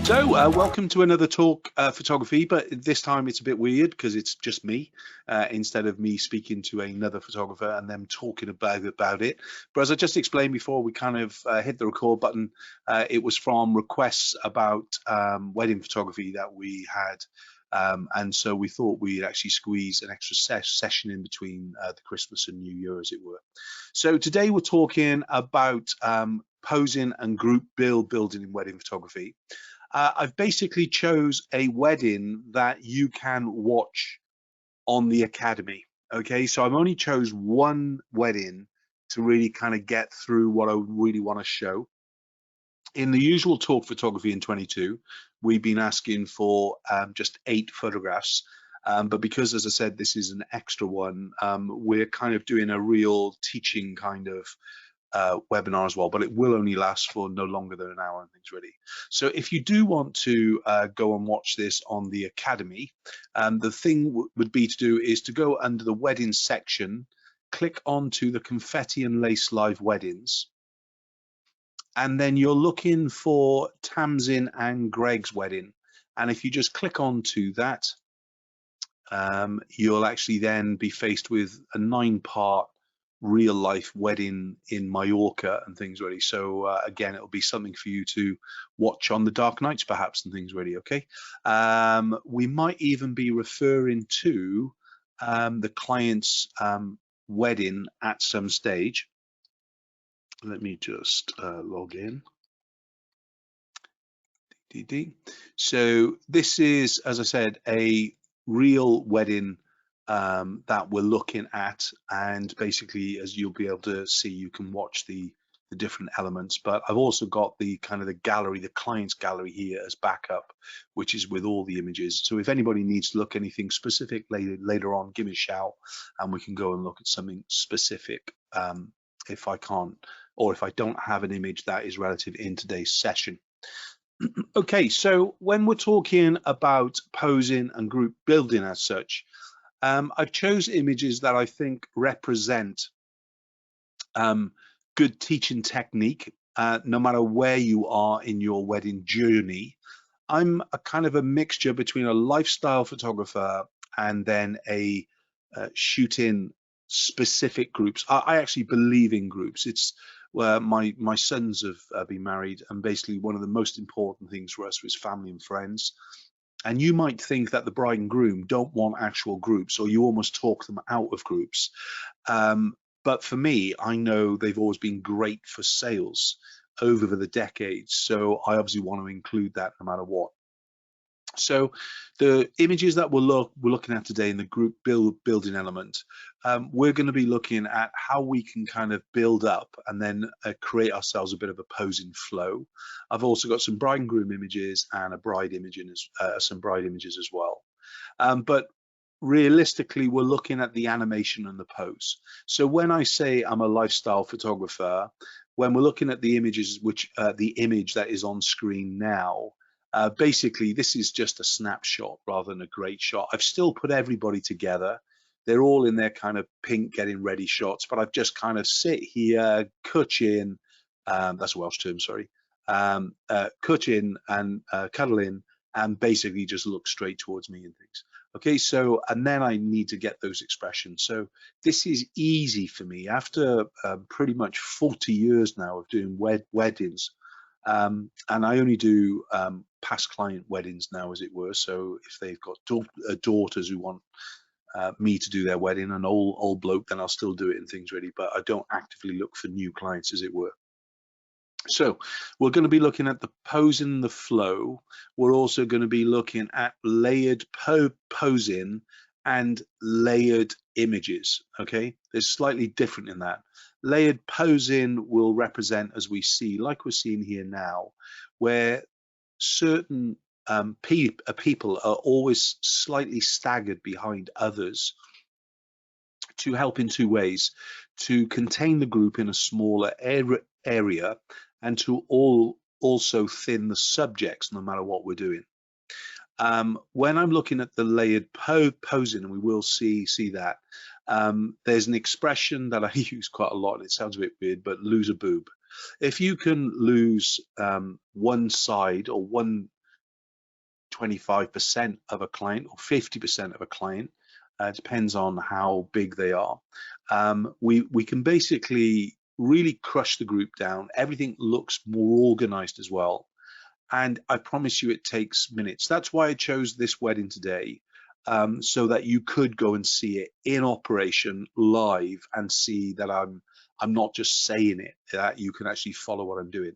So welcome to another talk photography, but this time it's a bit weird because it's just me instead of me speaking to another photographer and them talking about it. But as I just explained before, we kind of hit the record button. It was from requests about wedding photography that we had. And so we thought we'd actually squeeze an extra session in between the Christmas and New Year, as it were. So today we're talking about posing and group building in wedding photography. I've basically chose a wedding that you can watch on the Academy. Okay, so I've only chose one wedding to really kind of get through what I really want to show. In the usual talk photography in 22, we've been asking for just 8 photographs. But because, as I said, this is an extra one, we're kind of doing a real teaching kind of webinar as well, but it will only last for no longer than an hour and things really. So if you do want to go and watch this on the Academy, the thing would be to do is to go under the wedding section, click onto the confetti and lace live weddings, and then you're looking for Tamsin and Greg's wedding. And if you just click onto that, you'll actually then be faced with a 9-part real life wedding in Mallorca and things really. So again, it'll be something for you to watch on the dark nights perhaps and things really. Okay, we might even be referring to the client's wedding at some stage. Let me just log in. So this is, as I said, a real wedding that we're looking at, and basically, as you'll be able to see, you can watch the different elements. But I've also got the kind of the gallery, the client's gallery here as backup, which is with all the images. So if anybody needs to look anything specific later on, give me a shout and we can go and look at something specific if I can't, or if I don't have an image that is relative in today's session. Okay, so when we're talking about posing and group building as such, I've chosen images that I think represent good teaching technique, no matter where you are in your wedding journey. I'm a kind of a mixture between a lifestyle photographer and then a shooting specific groups. I actually believe in groups. It's where my sons have been married, and basically one of the most important things for us was family and friends. And you might think that the bride and groom don't want actual groups, or you almost talk them out of groups. But for me, I know they've always been great for sales over the decades. So I obviously want to include that no matter what. So the images that we're looking at today in the group building element, we're going to be looking at how we can kind of build up and then create ourselves a bit of a posing flow. I've also got some bride and groom images and some bride images as well. But realistically, we're looking at the animation and the pose. So when I say I'm a lifestyle photographer, when we're looking at the images, which the image that is on screen now, basically this is just a snapshot rather than a great shot. I've still put everybody together. They're all in their kind of pink getting ready shots, but I've just kind of sit here, cut in, that's a Welsh term, sorry, cut in and cuddle in and basically just look straight towards me and things. Okay, so, and then I need to get those expressions. So this is easy for me after pretty much 40 years now of doing weddings. And I only do past client weddings now, as it were. So if they've got daughters who want me to do their wedding, an old bloke, then I'll still do it and things really, but I don't actively look for new clients, as it were. So we're going to be looking at the pose and the flow. We're also going to be looking at layered posing and layered images. Okay, they're slightly different in that. Layered posing will represent, as we see, like we're seeing here now, where certain people are always slightly staggered behind others to help in 2 ways: to contain the group in a smaller area and to also thin the subjects no matter what we're doing. When I'm looking at the layered posing, and we will see that, there's an expression that I use quite a lot, and it sounds a bit weird, but lose a boob. If you can lose one side or one 25% of a client or 50% of a client, depends on how big they are. We can basically really crush the group down. Everything looks more organized as well. And I promise you it takes minutes. That's why I chose this wedding today, so that you could go and see it in operation live and see that I'm not just saying it, that you can actually follow what I'm doing.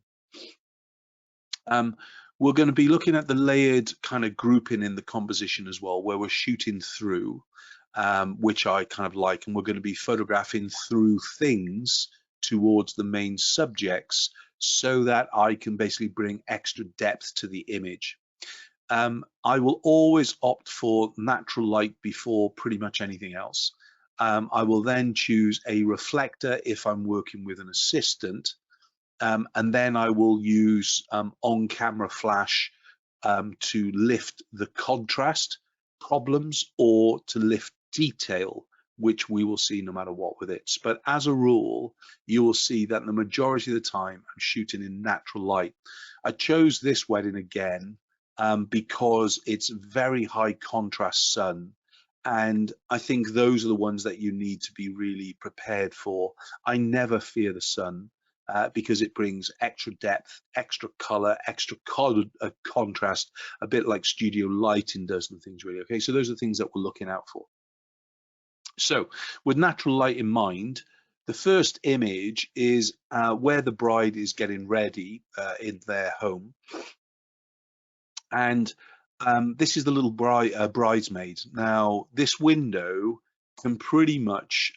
We're going to be looking at the layered kind of grouping in the composition as well, where we're shooting through, which I kind of like, and we're going to be photographing through things towards the main subjects so that I can basically bring extra depth to the image. I will always opt for natural light before pretty much anything else. I will then choose a reflector if I'm working with an assistant, and then I will use on-camera flash to lift the contrast problems or to lift detail, which we will see no matter what with it. But as a rule, you will see that the majority of the time I'm shooting in natural light. I chose this wedding again because it's very high contrast sun, and I think those are the ones that you need to be really prepared for. I never fear the sun because it brings extra depth, extra color, extra contrast, a bit like studio lighting does and things really. Okay, so those are the things that we're looking out for. So with natural light in mind, the first image is where the bride is getting ready in their home. And this is the little bridesmaid. Now, this window can pretty much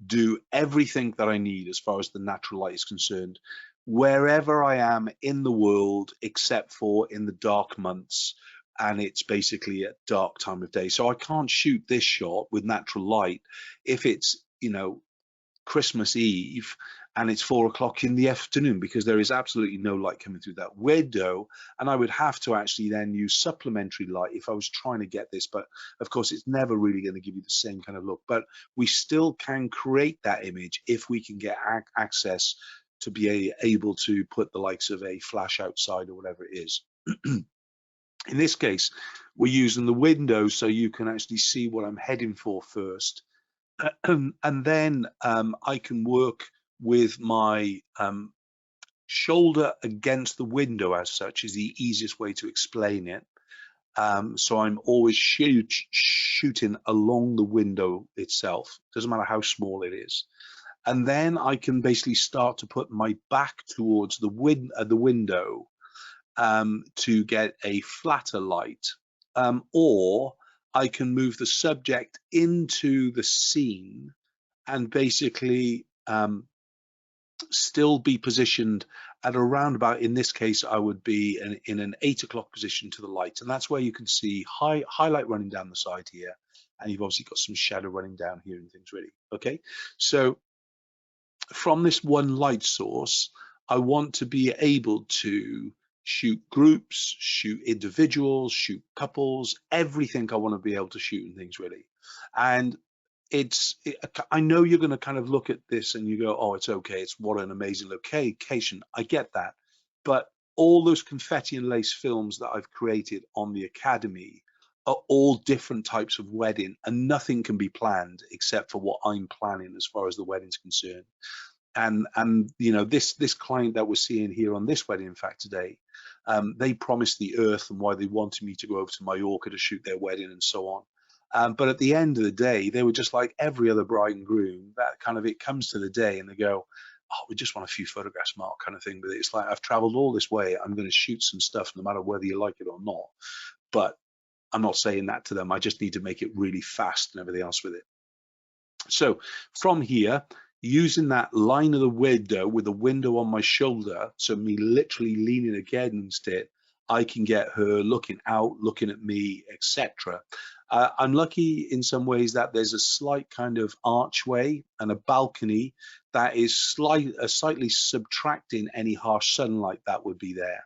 do everything that I need as far as the natural light is concerned, wherever I am in the world, except for in the dark months, and it's basically at dark time of day. So I can't shoot this shot with natural light if it's, you know, Christmas Eve and it's 4 o'clock in the afternoon, because there is absolutely no light coming through that window, and I would have to actually then use supplementary light if I was trying to get this. But of course it's never really going to give you the same kind of look, but we still can create that image if we can get access to be able to put the likes of a flash outside or whatever it is. In this case, we're using the window so you can actually see what I'm heading for first. And then I can work with my shoulder against the window, as such is the easiest way to explain it. So I'm always shooting along the window itself, doesn't matter how small it is. And then I can basically start to put my back towards the window to get a flatter light, or I can move the subject into the scene and basically still be positioned at around about, in this case, I would be in an 8 o'clock position to the light. And that's where you can see highlight running down the side here. And you've obviously got some shadow running down here and things really. Okay, so from this one light source, I want to be able to shoot groups, shoot individuals, shoot couples, everything I want to be able to shoot and things really. And I know you're going to kind of look at this and you go, oh, it's okay, it's what an amazing location. I get that. But all those confetti and lace films that I've created on the Academy are all different types of wedding, and nothing can be planned except for what I'm planning as far as the wedding's concerned. And you know, this client that we're seeing here on this wedding, in fact, today, they promised the earth and why they wanted me to go over to Mallorca to shoot their wedding and so on. But at the end of the day, they were just like every other bride and groom. That kind of, it comes to the day and they go, oh, we just want a few photographs, Mark, kind of thing. But it's like, I've traveled all this way, I'm going to shoot some stuff no matter whether you like it or not. But I'm not saying that to them. I just need to make it really fast and everything else with it. So from here, using that line of the window with the window on my shoulder, so me literally leaning against it, I can get her looking out, looking at me, etc. I'm lucky in some ways that there's a slight kind of archway and a balcony that is slightly subtracting any harsh sunlight that would be there.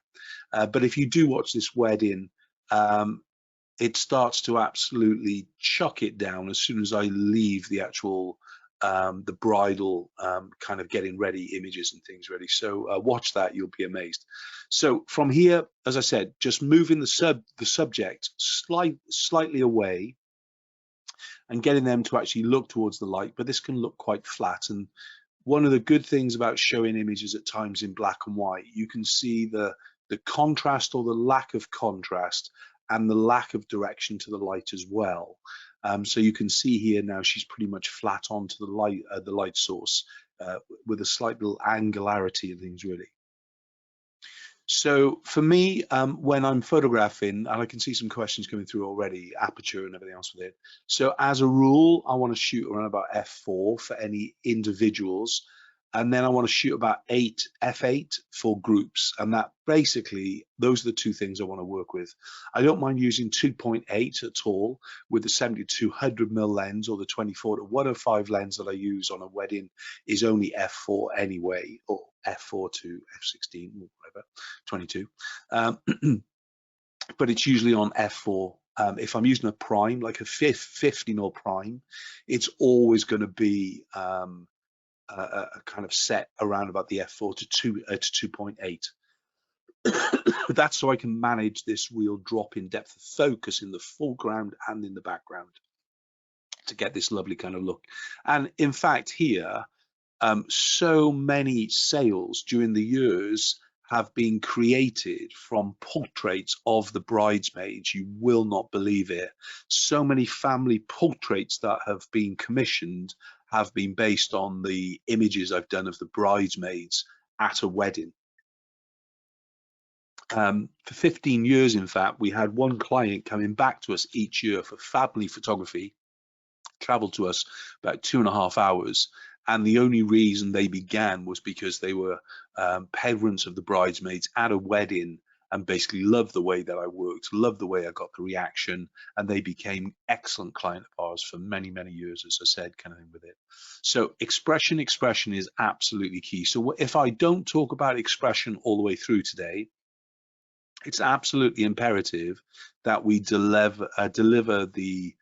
But if you do watch this wedding, it starts to absolutely chuck it down as soon as I leave the actual the bridal kind of getting ready images and things ready. So watch that, you'll be amazed. So from here, as I said, just moving the subject slightly away and getting them to actually look towards the light, but this can look quite flat. And one of the good things about showing images at times in black and white, you can see the contrast or the lack of contrast and the lack of direction to the light as well. So you can see here now she's pretty much flat onto the light source with a slight little angularity and things really. So for me, when I'm photographing, and I can see some questions coming through already, aperture and everything else with it. So as a rule, I want to shoot around about f4 for any individuals. And then I want to shoot about f8 for groups. And that basically, those are the two things I want to work with. I don't mind using 2.8 at all with the 70-200mm lens, or the 24-105 lens that I use on a wedding is only f4 anyway, or f4 to f16 or whatever, 22. But it's usually on f4. If I'm using a prime, like a 50mm prime, it's always going to be a kind of set around about the f4 to 2.8. That's so I can manage this real drop in depth of focus in the foreground and in the background to get this lovely kind of look. And in fact here, so many sales during the years have been created from portraits of the bridesmaids. You will not believe it. So many family portraits that have been commissioned have been based on the images I've done of the bridesmaids at a wedding. For 15 years, in fact, we had one client coming back to us each year for family photography, traveled to us about 2.5 hours. And the only reason they began was because they were parents of the bridesmaids at a wedding and basically loved the way that I worked, loved the way I got the reaction, and they became excellent client of ours for many, many years, as I said, kind of thing with it. So expression is absolutely key. So if I don't talk about expression all the way through today, it's absolutely imperative that we deliver the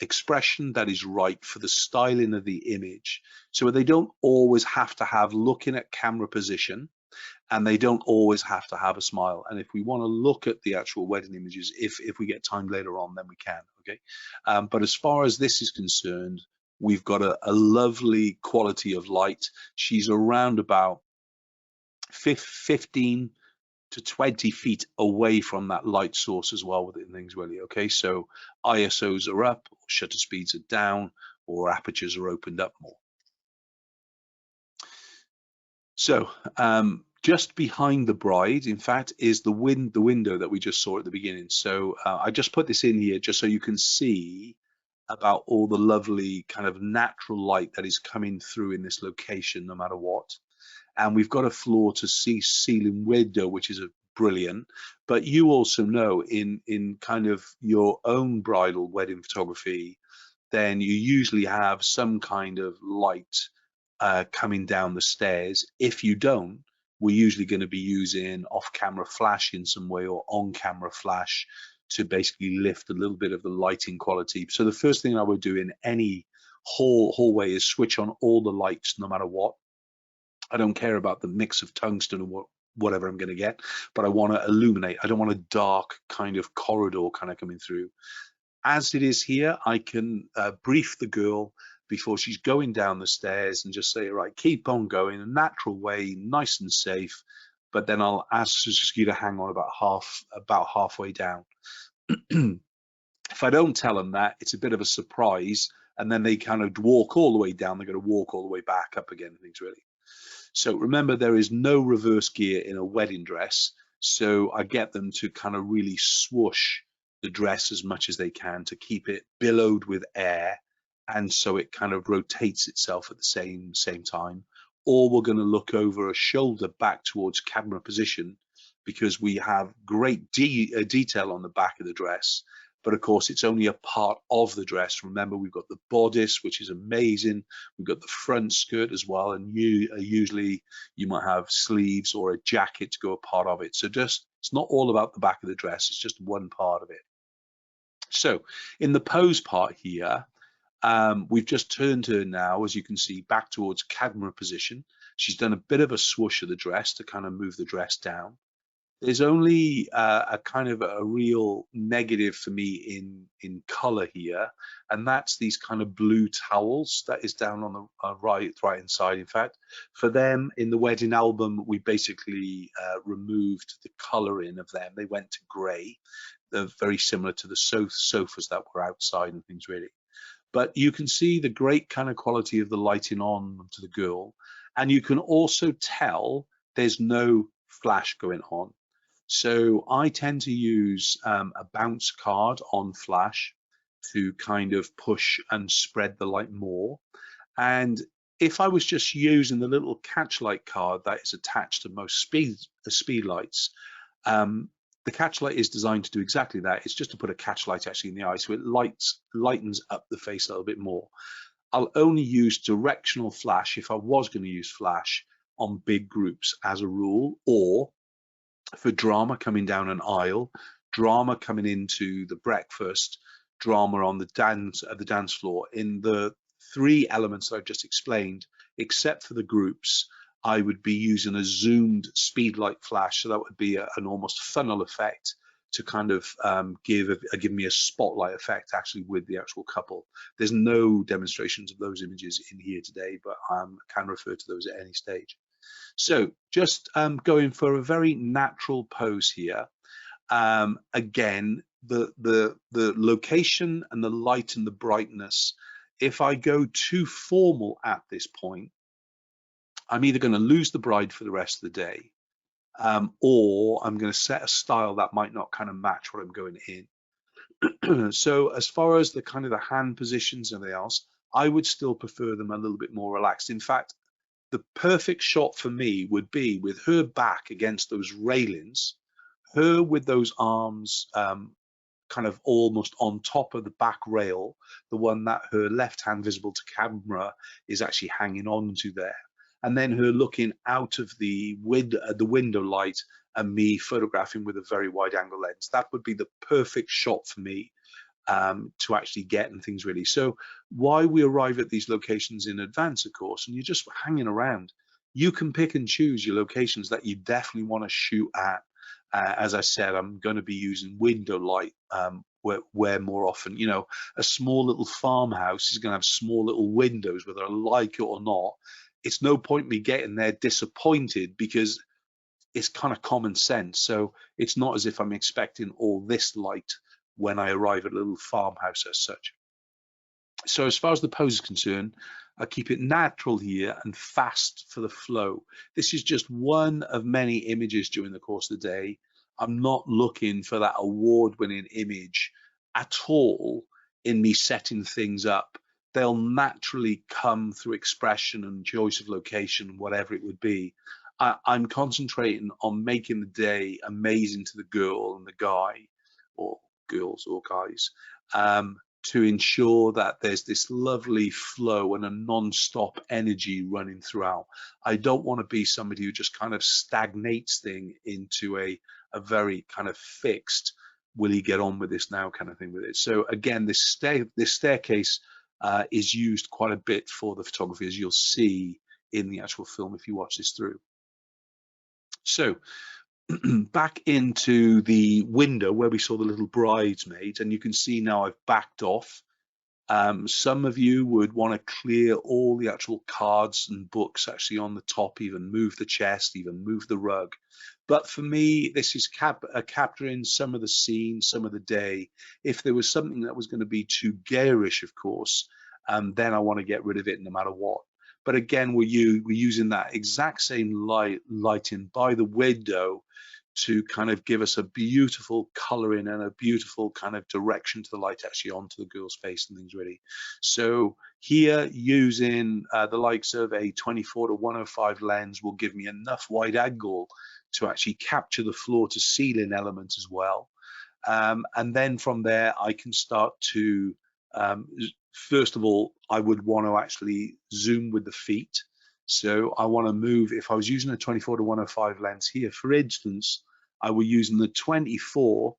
expression that is right for the styling of the image. So they don't always have to have looking at camera position, and they don't always have to have a smile. And if we want to look at the actual wedding images, if we get time later on, then we can, okay? But as far as this is concerned, we've got a lovely quality of light. She's around about 15 to 20 feet away from that light source as well with it and things really, okay? So ISOs are up, shutter speeds are down, or apertures are opened up more. So just behind the bride, in fact, is the window that we just saw at the beginning. So I just put this in here just so you can see about all the lovely kind of natural light that is coming through in this location, no matter what. And we've got a floor to ceiling window, which is brilliant. But you also know in kind of your own bridal wedding photography, then you usually have some kind of light coming down the stairs. If you don't, we're usually going to be using off-camera flash in some way or on-camera flash to basically lift a little bit of the lighting quality. So the first thing I would do in any hallway is switch on all the lights, no matter what. I don't care about the mix of tungsten or whatever I'm going to get, but I want to illuminate. I don't want a dark kind of corridor kind of coming through. As it is here, I can brief the girl before she's going down the stairs and just say, right, keep on going, a natural way, nice and safe. But then I'll ask you to hang on about halfway down. If I don't tell them that, it's a bit of a surprise, and then they kind of walk all the way down. They're going to walk all the way back up again and things really. So remember, there is no reverse gear in a wedding dress. So I get them to kind of really swoosh the dress as much as they can to keep it billowed with air, and so it kind of rotates itself at the same time. Or we're going to look over a shoulder back towards camera position, because we have great detail on the back of the dress. But of course, it's only a part of the dress. Remember, we've got the bodice, which is amazing. We've got the front skirt as well, and usually you might have sleeves or a jacket to go a part of it. So just, it's not all about the back of the dress. It's just one part of it. So in the pose part here, We've just turned her now, as you can see, back towards camera position. She's done a bit of a swoosh of the dress to kind of move the dress down. There's only a kind of a real negative for me in color here, and that's these kind of blue towels that is down on the right hand side. In fact, for them in the wedding album, we basically removed the coloring of them. They went to grey. They're very similar to the sofas that were outside and things, really. But you can see the great kind of quality of the lighting on to the girl, and you can also tell there's no flash going on. So I tend to use a bounce card on flash to kind of push and spread the light more. And if I was just using the little catch light card that is attached to most speed lights, the catch light is designed to do exactly that. It's just to put a catch light actually in the eye, so it lightens up the face a little bit more. I'll only use directional flash if I was going to use flash on big groups as a rule, or for drama coming down an aisle, drama coming into the breakfast, drama on the dance floor. In the three elements that I've just explained, except for the groups, I would be using a zoomed speedlight flash, so that would be an almost funnel effect to kind of give me a spotlight effect actually with the actual couple. There's no demonstrations of those images in here today, but I can refer to those at any stage. So just going for a very natural pose here. Again, the location and the light and the brightness, if I go too formal at this point, I'm either going to lose the bride for the rest of the day, or I'm going to set a style that might not kind of match what I'm going in. So as far as the kind of the hand positions and everything else, I would still prefer them a little bit more relaxed. In fact, the perfect shot for me would be with her back against those railings, her with those arms kind of almost on top of the back rail, the one that her left hand visible to camera is actually hanging on to there. And then her looking out of the window light and me photographing with a very wide angle lens. That would be the perfect shot for me to actually get and things really. So why we arrive at these locations in advance, of course, and you're just hanging around, you can pick and choose your locations that you definitely want to shoot at. As I said, I'm going to be using window light where more often, you know, a small little farmhouse is going to have small little windows, whether I like it or not. It's no point me getting there disappointed because it's kind of common sense. So it's not as if I'm expecting all this light when I arrive at a little farmhouse as such. So as far as the pose is concerned, I keep it natural here and fast for the flow. This is just one of many images during the course of the day. I'm not looking for that award-winning image at all in me setting things up. They'll naturally come through expression and choice of location, whatever it would be. I'm concentrating on making the day amazing to the girl and the guy, or girls or guys, to ensure that there's this lovely flow and a non-stop energy running throughout. I don't want to be somebody who just kind of stagnates thing into a very kind of fixed, will he get on with this now kind of thing with it. So again, this staircase is used quite a bit for the photography, as you'll see in the actual film if you watch this through. So back into the window where we saw the little bridesmaids, and you can see now I've backed off. Some of you would want to clear all the actual cards and books actually on the top, even move the chest, even move the rug. But for me, this is capturing some of the scene, some of the day. If there was something that was going to be too garish, of course, then I want to get rid of it no matter what. But again, we're using that exact same lighting by the window to kind of give us a beautiful coloring and a beautiful kind of direction to the light actually onto the girl's face and things really. So here using the likes of a 24 to 105 lens will give me enough wide angle to actually capture the floor to ceiling element as well. And then from there I can start to first of all, I would want to actually zoom with the feet. So I want to move, if I was using a 24 to 105 lens here, for instance, I were using the 24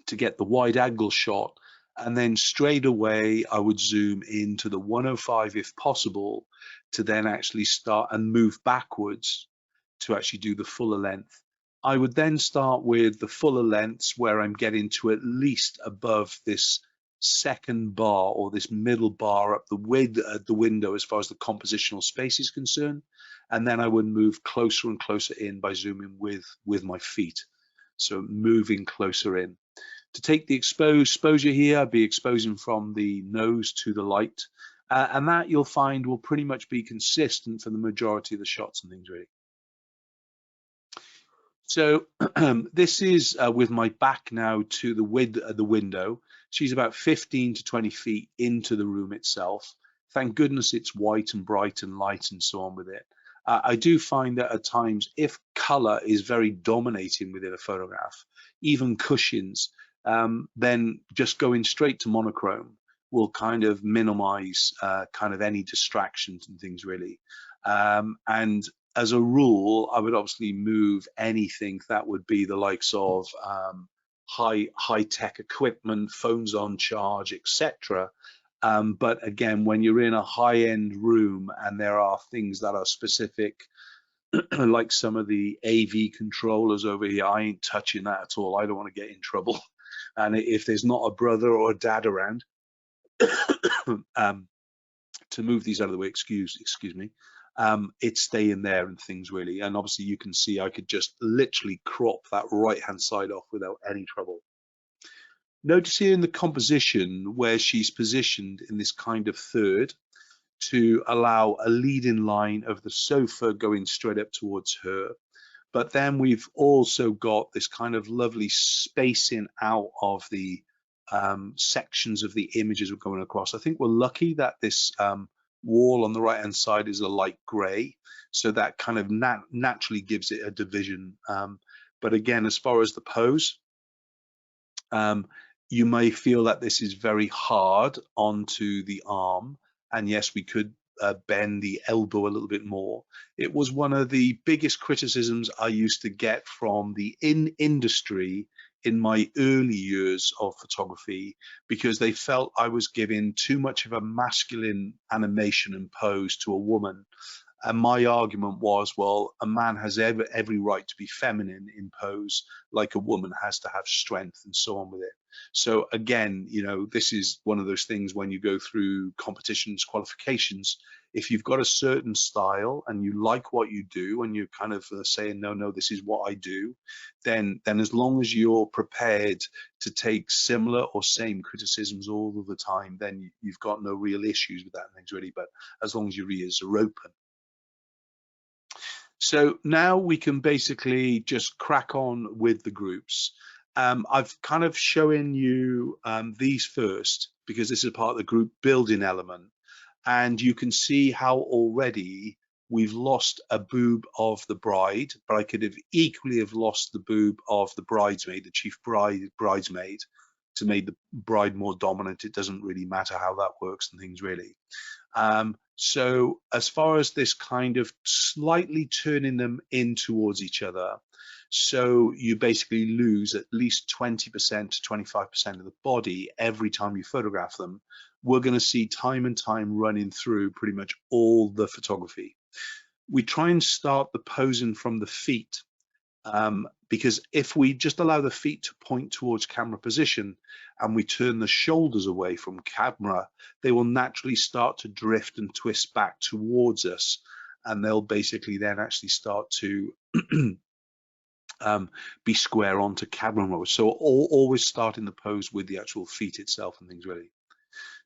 to get the wide angle shot And then straight away, I would zoom into the 105 if possible, to then actually start and move backwards to actually do the fuller length. I would then start with the fuller lengths where I'm getting to at least above this second bar or this middle bar up the width at the window as far as the compositional space is concerned. And then I would move closer and closer in by zooming with my feet. So moving closer in. To take the exposure here, I'd be exposing from the nose to the light. And that you'll find will pretty much be consistent for the majority of the shots and things really. So this is with my back now to the width of the window. She's about 15 to 20 feet into the room itself. Thank goodness it's white and bright and light and so on with it. I do find that at times, if color is very dominating within a photograph, even cushions, then just going straight to monochrome will kind of minimize kind of any distractions and things really. And as a rule, I would obviously move anything that would be the likes of high-tech equipment, phones on charge, etc. But again, when you're in a high-end room and there are things that are specific, like some of the AV controllers over here, I ain't touching that at all. I don't want to get in trouble. And if there's not a brother or a dad around to move these out of the way, excuse me, it's staying there and things really. And obviously you can see I could just literally crop that right hand side off without any trouble. Notice here in the composition where she's positioned in this kind of third to allow a leading line of the sofa going straight up towards her. But then we've also got this kind of lovely spacing out of the sections of the images we're going across. I think we're lucky that this wall on the right hand side is a light gray, so that kind of naturally gives it a division. But again, as far as the pose, you may feel that this is very hard onto the arm, and yes, we could bend the elbow a little bit more. It was one of the biggest criticisms I used to get from the industry in my early years of photography, because they felt I was giving too much of a masculine animation and pose to a woman. And my argument was, well, a man has every right to be feminine in pose, like a woman has to have strength and so on with it. So again, you know, this is one of those things when you go through competitions, qualifications, if you've got a certain style and you like what you do and you're kind of saying, no, this is what I do, then as long as you're prepared to take similar or same criticisms all of the time, then you've got no real issues with that and things really, but as long as your ears are open. So now we can basically just crack on with the groups. I've kind of shown you these first because this is part of the group building element. And you can see how already we've lost a boob of the bride, but I could have equally have lost the boob of the bridesmaid, the chief bridesmaid, to make the bride more dominant. It doesn't really matter how that works and things really. So as far as this kind of slightly turning them in towards each other, so you basically lose at least 20% to 25% of the body every time you photograph them, we're going to see time and time running through pretty much all the photography. We try and start the posing from the feet, because if we just allow the feet to point towards camera position and we turn the shoulders away from camera, they will naturally start to drift and twist back towards us, and they'll basically then actually start to be square onto camera mode. So always starting the pose with the actual feet itself and things really.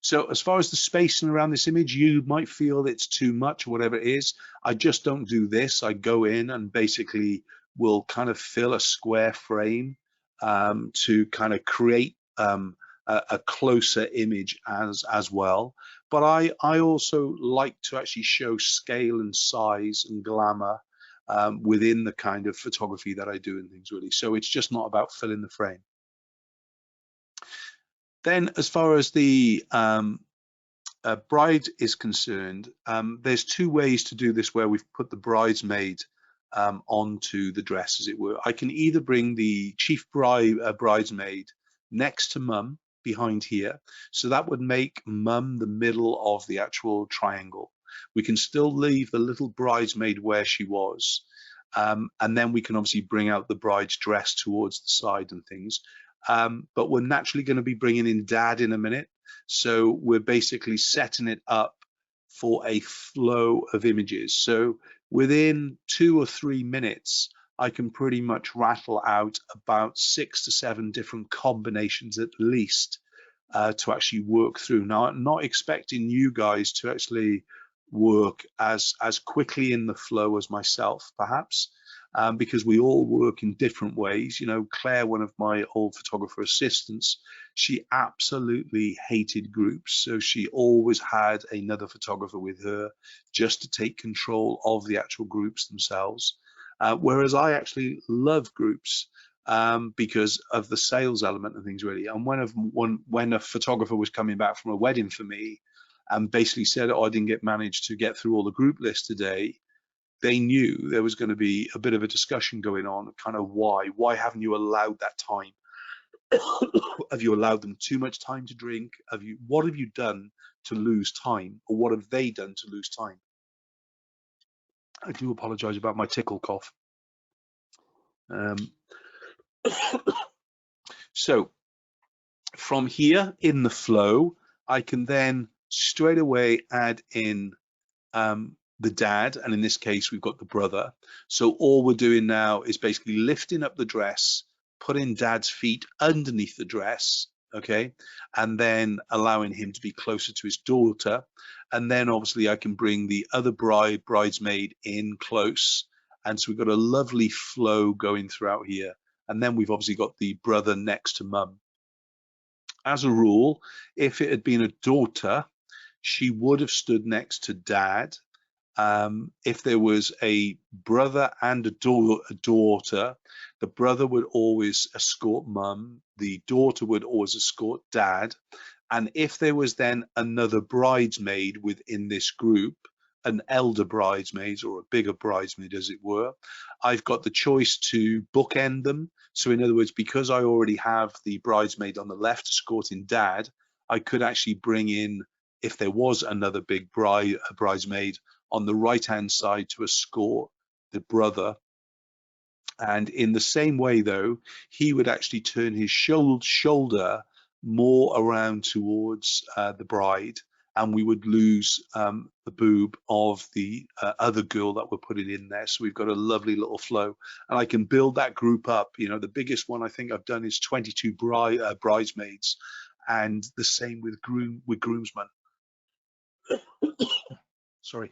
So as far as the spacing around this image, you might feel it's too much or whatever it is. I just don't do this. I go in and basically will kind of fill a square frame to kind of create a closer image as well. But I also like to actually show scale and size and glamour within the kind of photography that I do and things really. So it's just not about filling the frame. Then as far as the bride is concerned, there's two ways to do this where we've put the bridesmaid onto the dress, as it were. I can either bring the chief bridesmaid next to mum behind here. So that would make mum the middle of the actual triangle. We can still leave the little bridesmaid where she was. And then we can obviously bring out the bride's dress towards the side and things. But we're naturally going to be bringing in dad in a minute. So we're basically setting it up for a flow of images. So within 2 or 3 minutes, I can pretty much rattle out about 6 to 7 different combinations at least to actually work through. Now, I'm not expecting you guys to actually work as quickly in the flow as myself, perhaps, because we all work in different ways. You know, Claire, one of my old photographer assistants, she absolutely hated groups, so she always had another photographer with her just to take control of the actual groups themselves. Whereas I actually love groups because of the sales element and things, really. And when a photographer was coming back from a wedding for me and basically said, oh, I didn't manage to get through all the group lists today, they knew there was going to be a bit of a discussion going on, kind of why haven't you allowed that time? Have you allowed them too much time to drink? What have you done to lose time, or what have they done to lose time? I do apologize about my tickle cough. So from here in the flow, I can then straight away add in the dad, and in this case we've got the brother. So all we're doing now is basically lifting up the dress, putting dad's feet underneath the dress, okay, and then allowing him to be closer to his daughter. And then obviously I can bring the other bridesmaid in close, and so we've got a lovely flow going throughout here. And then we've obviously got the brother next to mum. As a rule, if it had been a daughter, she would have stood next to dad. If there was a brother and a daughter, the brother would always escort mum, the daughter would always escort dad. And if there was then another bridesmaid within this group, an elder bridesmaid or a bigger bridesmaid, as it were, I've got the choice to bookend them. So in other words, because I already have the bridesmaid on the left escorting dad, I could actually bring in, if there was another big bridesmaid, on the right hand side to escort the brother. And in the same way though, he would actually turn his shoulder more around towards the bride, and we would lose the boob of the other girl that we're putting in there. So we've got a lovely little flow, and I can build that group up. You know, the biggest one I think I've done is 22 bridesmaids, and the same with groomsmen. Sorry.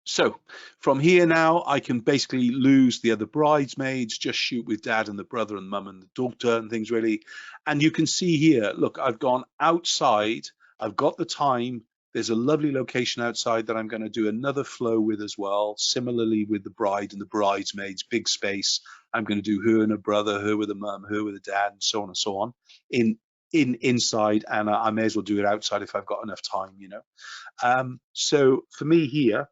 So from here now, I can basically lose the other bridesmaids, just shoot with dad and the brother and mum and the daughter and things, really. And you can see here, look, I've gone outside. I've got the time. There's a lovely location outside that I'm going to do another flow with as well. Similarly with the bride and the bridesmaids, big space. I'm going to do her and her brother, her with a mum, her with a dad, and so on and so on inside. And I may as well do it outside if I've got enough time, you know. So for me here,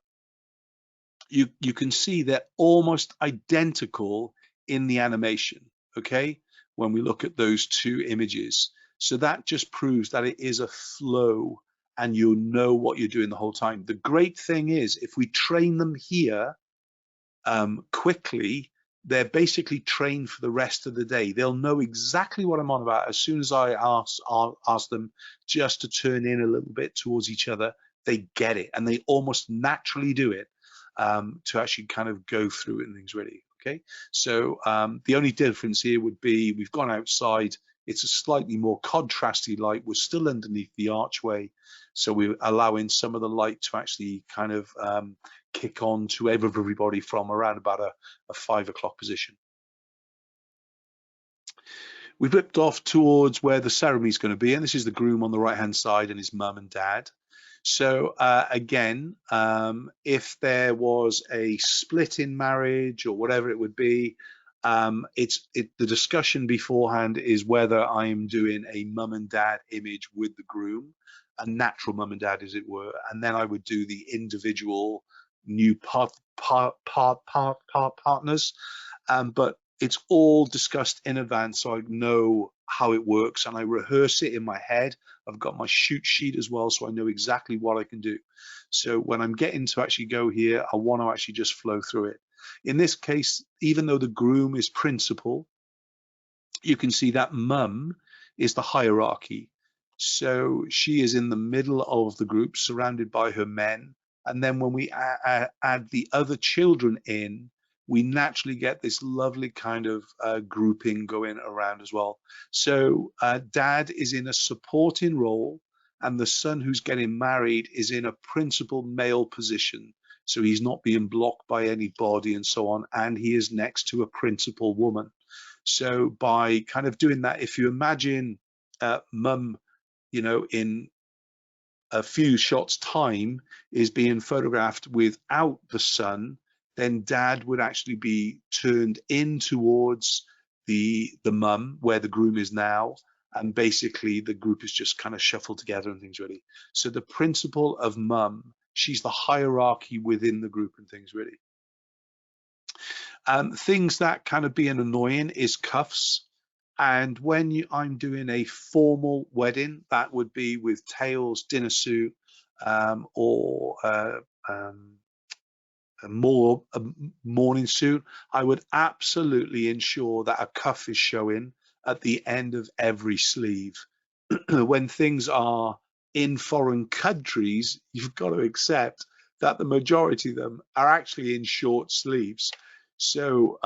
you can see they're almost identical in the animation, okay, when we look at those two images. So that just proves that it is a flow and you'll know what you're doing the whole time. The great thing is, if we train them here quickly, they're basically trained for the rest of the day. They'll know exactly what I'm on about as soon as I ask them just to turn in a little bit towards each other. They get it, and they almost naturally do it. To actually kind of go through it and things, really. Okay, so the only difference here would be we've gone outside. It's a slightly more contrasty light. We're still underneath the archway, so we're allowing some of the light to actually kind of kick on to everybody from around about a 5 o'clock position. We've whipped off towards where the ceremony is going to be, and this is the groom on the right hand side and his mum and dad. So again, if there was a split in marriage or whatever it would be, the discussion beforehand is whether I'm doing a mum and dad image with the groom, a natural mum and dad, as it were, and then I would do the individual new partners. But it's all discussed in advance, so I know how it works, and I rehearse it in my head. I've got my shoot sheet as well, so I know exactly what I can do. So when I'm getting to actually go here, I want to actually just flow through it. In this case, even though the groom is principal, you can see that mum is the hierarchy. So she is in the middle of the group, surrounded by her men. And then when we add the other children in, we naturally get this lovely kind of grouping going around as well. So dad is in a supporting role, and the son who's getting married is in a principal male position. So he's not being blocked by anybody and so on. And he is next to a principal woman. So by kind of doing that, if you imagine mum, you know, in a few shots time is being photographed without the son, then dad would actually be turned in towards the mum where the groom is now, and basically the group is just kind of shuffled together and things really. So the principle of mum, she's the hierarchy within the group and things really. Things that kind of being annoying is cuffs. And when I'm doing a formal wedding, that would be with tails, dinner suit, or a morning suit, I would absolutely ensure that a cuff is showing at the end of every sleeve. When things are in foreign countries, you've got to accept that the majority of them are actually in short sleeves. So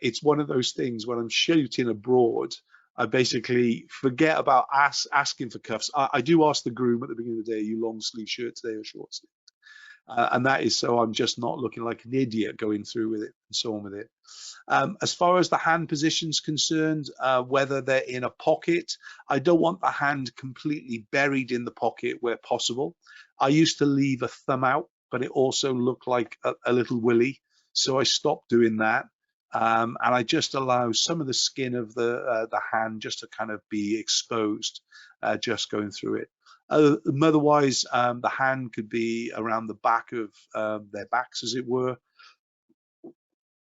it's one of those things when I'm shooting abroad, I basically forget about asking for cuffs. I do ask the groom at the beginning of the day, are you long sleeve shirt today or short sleeve? And that is so I'm just not looking like an idiot going through with it and so on with it. As far as the hand position is concerned, whether they're in a pocket, I don't want the hand completely buried in the pocket where possible. I used to leave a thumb out, but it also looked like a little willy, so I stopped doing that. And I just allow some of the skin of the hand just to kind of be exposed, just going through it. Otherwise, the hand could be around the back of their backs, as it were.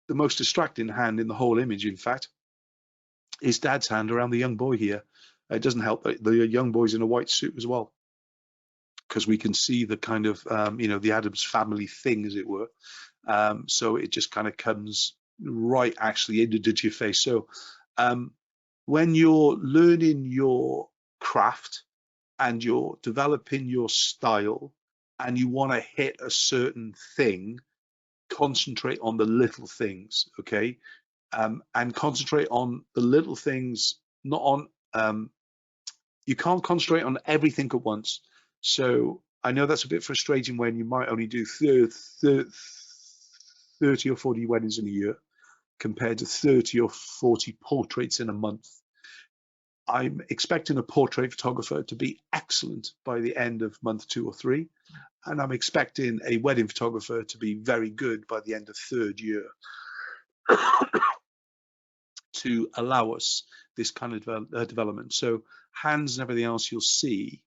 The most distracting hand in the whole image, in fact, is dad's hand around the young boy here. It doesn't help that the young boy's in a white suit as well, because we can see the kind of, you know, the Addams family thing, as it were. So it just kind of comes right actually into your face. So when you're learning your craft and you're developing your style and you want to hit a certain thing, concentrate on the little things, okay? And concentrate on the little things, not on, you can't concentrate on everything at once. So I know that's a bit frustrating when you might only do 30 or 40 weddings in a year compared to 30 or 40 portraits in a month. I'm expecting a portrait photographer to be excellent by the end of month 2 or 3. And I'm expecting a wedding photographer to be very good by the end of 3rd year to allow us this kind of development. So hands and everything else you'll see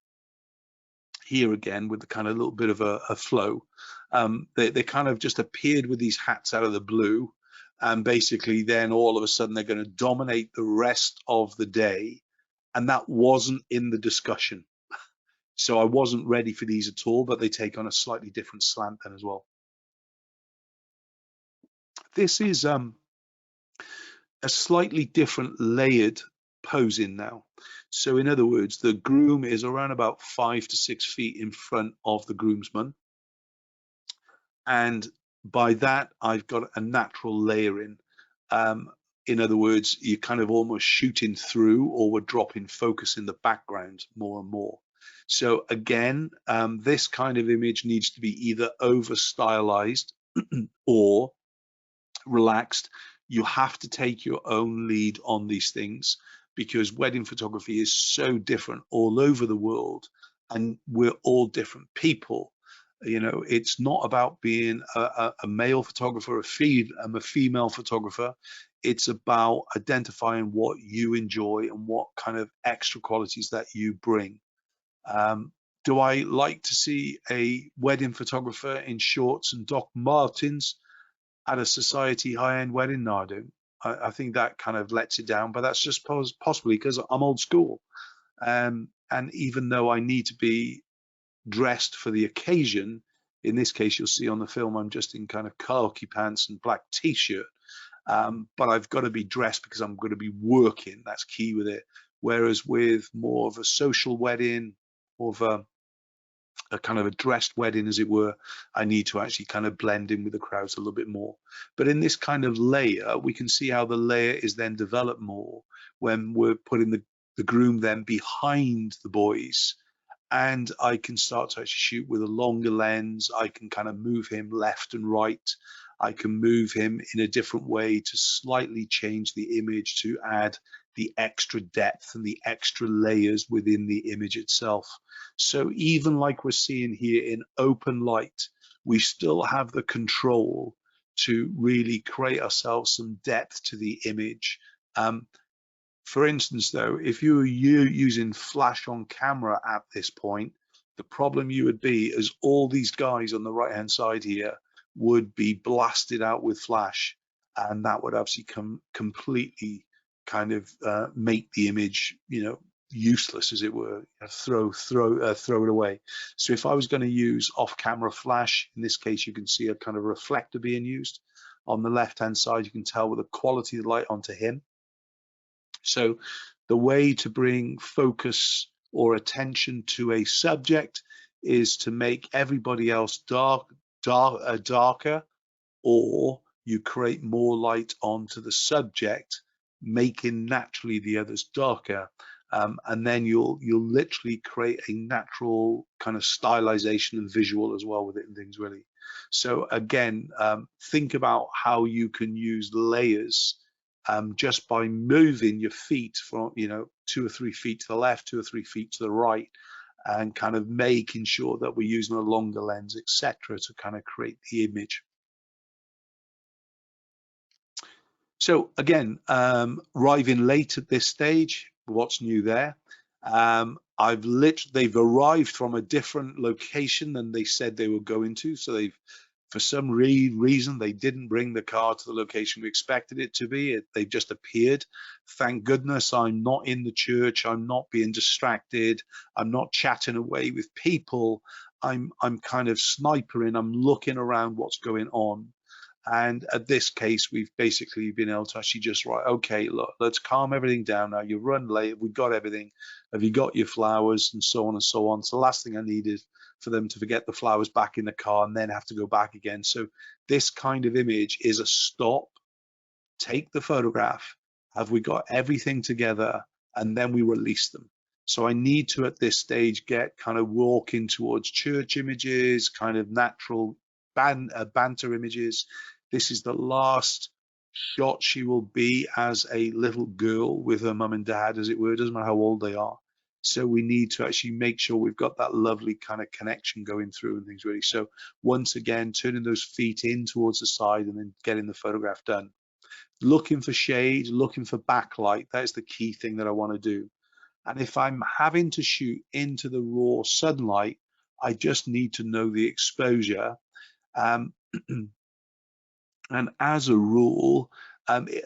here again with the kind of little bit of a flow. They kind of just appeared with these hats out of the blue, and basically then all of a sudden they're going to dominate the rest of the day, and that wasn't in the discussion. So I wasn't ready for these at all, but they take on a slightly different slant then as well. This is a slightly different layered posing now. So in other words, the groom is around about 5 to 6 feet in front of the groomsman. And by that, I've got a natural layering. In other words, you're kind of almost shooting through, or we're dropping focus in the background more and more. So again, this kind of image needs to be either over stylized or relaxed. You have to take your own lead on these things, because wedding photography is so different all over the world, and we're all different people. You know, it's not about being a male photographer, a female photographer. It's about identifying what you enjoy and what kind of extra qualities that you bring. Do I like to see a wedding photographer in shorts and Doc Martens at a society high-end wedding? No, I don't. I think that kind of lets it down, but that's just possibly because I'm old school. And even though I need to be dressed for the occasion, in this case, you'll see on the film, I'm just in kind of khaki pants and black t-shirt. But I've got to be dressed because I'm going to be working. That's key with it. Whereas with more of a social wedding, more of a kind of a dressed wedding, as it were, I need to actually kind of blend in with the crowds a little bit more. But in this kind of layer, we can see how the layer is then developed more when we're putting the groom then behind the boys, and I can start to actually shoot with a longer lens. I can kind of move him left and right. I can move him in a different way to slightly change the image to add the extra depth and the extra layers within the image itself. So even like we're seeing here in open light, we still have the control to really create ourselves some depth to the image. For instance, though, if you were using flash on camera at this point, the problem you would be is all these guys on the right hand side here would be blasted out with flash, and that would obviously completely kind of make the image, useless, as it were, throw it away. So if I was going to use off-camera flash, in this case, you can see a kind of reflector being used. On the left-hand side, you can tell with the quality of the light onto him. So the way to bring focus or attention to a subject is to make everybody else darker, or you create more light onto the subject, making naturally the others darker. And then you'll literally create a natural kind of stylization and visual as well with it and things, really. So again, think about how you can use layers just by moving your feet from 2 or 3 feet to the left, 2 or 3 feet to the right, and kind of making sure that we're using a longer lens, etc., to kind of create the image. So again, arriving late at this stage, what's new there? They've arrived from a different location than they said they were going to. So for some reason, they didn't bring the car to the location we expected it to be. They've just appeared. Thank goodness I'm not in the church. I'm not being distracted. I'm not chatting away with people. I'm kind of snipering. I'm looking around what's going on. And at this case, we've basically been able to actually just write, okay, look, let's calm everything down now. You run late. We've got everything. Have you got your flowers, and so on and so on. So the last thing I need is for them to forget the flowers back in the car and then have to go back again. So this kind of image is a stop, take the photograph. Have we got everything together? And then we release them. So I need to, at this stage, get kind of walking towards church images, kind of natural banter images. This is the last shot she will be as a little girl with her mum and dad, as it were. It doesn't matter how old they are. So we need to actually make sure we've got that lovely kind of connection going through and things, really. So once again, turning those feet in towards the side and then getting the photograph done. Looking for shade, looking for backlight. That's the key thing that I want to do. And if I'm having to shoot into the raw sunlight, I just need to know the exposure. And as a rule,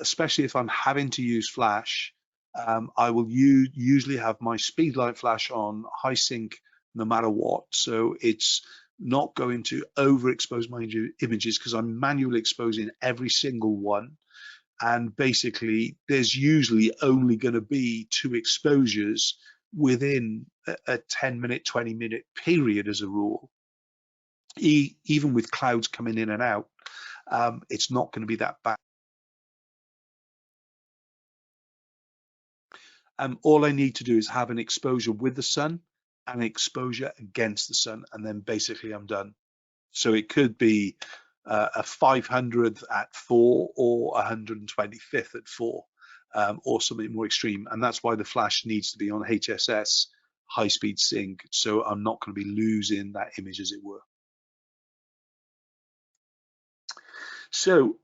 especially if I'm having to use flash, I will usually have my speedlight flash on high sync no matter what. So it's not going to overexpose my images because I'm manually exposing every single one. And basically, there's usually only going to be 2 exposures within a 10-minute, 20-minute period as a rule. Even with clouds coming in and out, it's not going to be that bad. All I need to do is have an exposure with the sun and an exposure against the sun, and then basically I'm done. So it could be a 500th at 4 or 125th at 4, or something more extreme. And that's why the flash needs to be on HSS high-speed sync, so I'm not going to be losing that image, as it were. So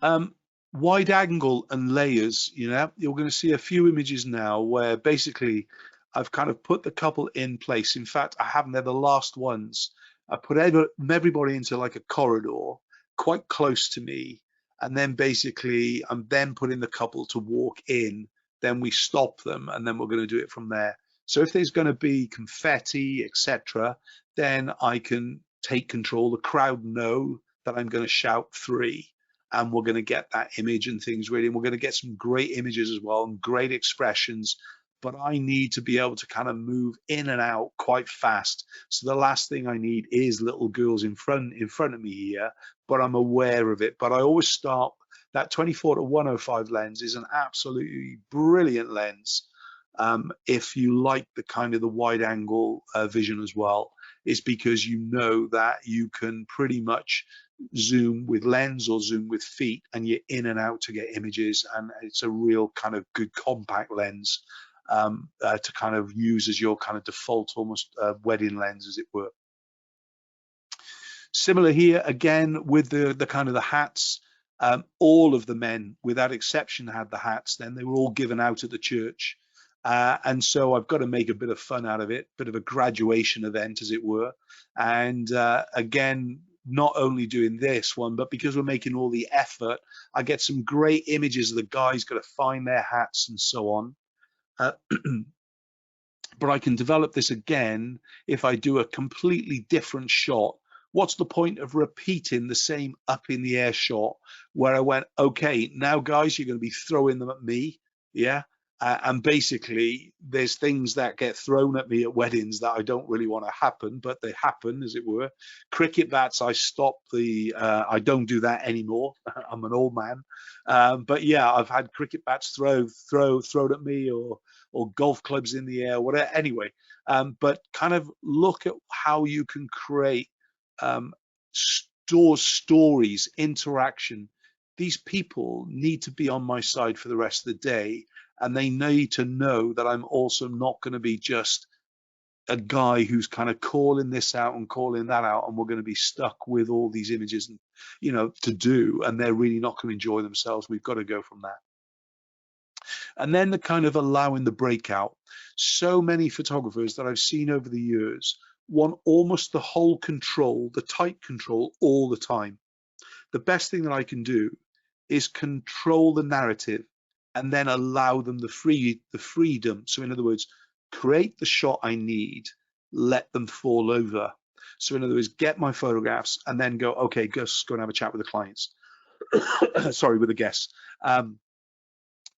wide angle and layers, you're going to see a few images now where basically I've kind of put the couple in place. In fact, I haven't. They're the last ones. I put everybody into like a corridor quite close to me, and then basically I'm then putting the couple to walk in, then we stop them, and then we're going to do it from there. So if there's going to be confetti, etc., then I can take control. The crowd know that I'm going to shout 3, and we're going to get that image and things really, and we're going to get some great images as well and great expressions. But I need to be able to kind of move in and out quite fast. So the last thing I need is little girls in front of me here, but I'm aware of it. But I always start, that 24 to 105 lens is an absolutely brilliant lens. If you like the kind of the wide angle vision as well, is because you know that you can pretty much zoom with lens or zoom with feet, and you're in and out to get images, and it's a real kind of good compact lens to kind of use as your kind of default almost wedding lens, as it were. Similar here again with the kind of the hats. All of the men without exception had the hats. Then they were all given out at the church, and so I've got to make a bit of fun out of it, bit of a graduation event, as it were. And again, not only doing this one, but because we're making all the effort, I get some great images of the guys got to find their hats and so on. But I can develop this again if I do a completely different shot. What's the point of repeating the same up in the air shot where I went, okay, now guys, you're going to be throwing them at me, yeah? And basically, there's things that get thrown at me at weddings that I don't really want to happen, but they happen, as it were. Cricket bats, I stop the. I don't do that anymore. I'm an old man, but yeah, I've had cricket bats thrown at me, or golf clubs in the air, whatever. Anyway, but kind of look at how you can create stories, interaction. These people need to be on my side for the rest of the day. And they need to know that I'm also not going to be just a guy who's kind of calling this out and calling that out, and we're going to be stuck with all these images, and to do, and they're really not going to enjoy themselves. We've got to go from that. And then the kind of allowing the breakout. So many photographers that I've seen over the years want almost the whole control, the tight control all the time. The best thing that I can do is control the narrative and then allow them the freedom. So in other words, create the shot I need, let them fall over. So in other words, get my photographs and then go, okay, go and have a chat with the clients. Sorry, with the guests.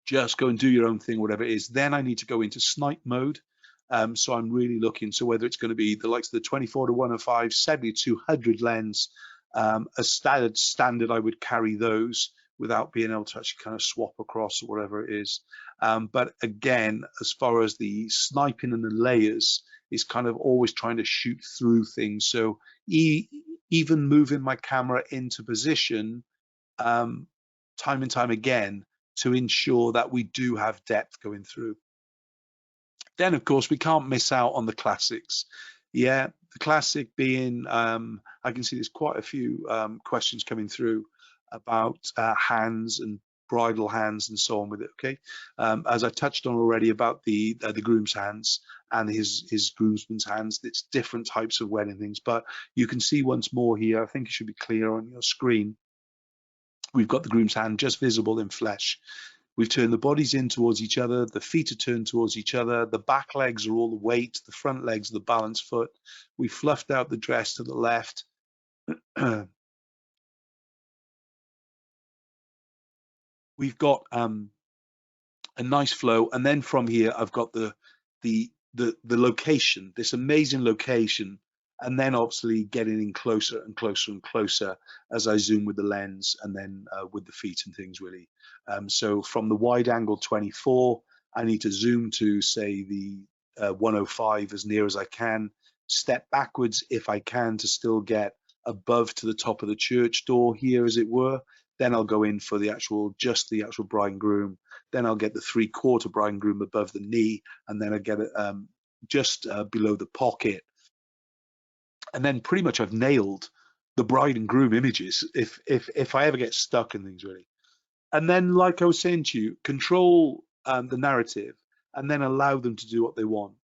Just go and do your own thing, whatever it is. Then I need to go into snipe mode. So I'm really looking. So whether it's going to be the likes of the 24 to 105, 70-200 lens, as standard, I would carry those without being able to actually kind of swap across or whatever it is. But again, as far as the sniping and the layers, is kind of always trying to shoot through things. So even moving my camera into position time and time again to ensure that we do have depth going through. Then, of course, we can't miss out on the classics. Yeah, the classic being, I can see there's quite a few questions coming through about hands and bridal hands and so on with it. Okay, as I touched on already about the groom's hands and his groomsman's hands, it's different types of wedding things. But you can see once more here, I think it should be clear on your screen. We've got the groom's hand just visible in flesh. We've turned the bodies in towards each other, the feet are turned towards each other, the back legs are all the weight, the front legs are the balanced foot. We fluffed out the dress to the left. We've got a nice flow, and then from here I've got the location, this amazing location, and then obviously getting in closer and closer and closer as I zoom with the lens, and then with the feet and things really. So from the wide angle 24, I need to zoom to say the 105 as near as I can, step backwards if I can to still get above to the top of the church door here, as it were. Then I'll go in for the actual bride and groom. Then I'll get the 3/4 bride and groom above the knee, and then I get it just below the pocket. And then pretty much I've nailed the bride and groom images if I ever get stuck in things really. And then, like I was saying to you, control the narrative and then allow them to do what they want.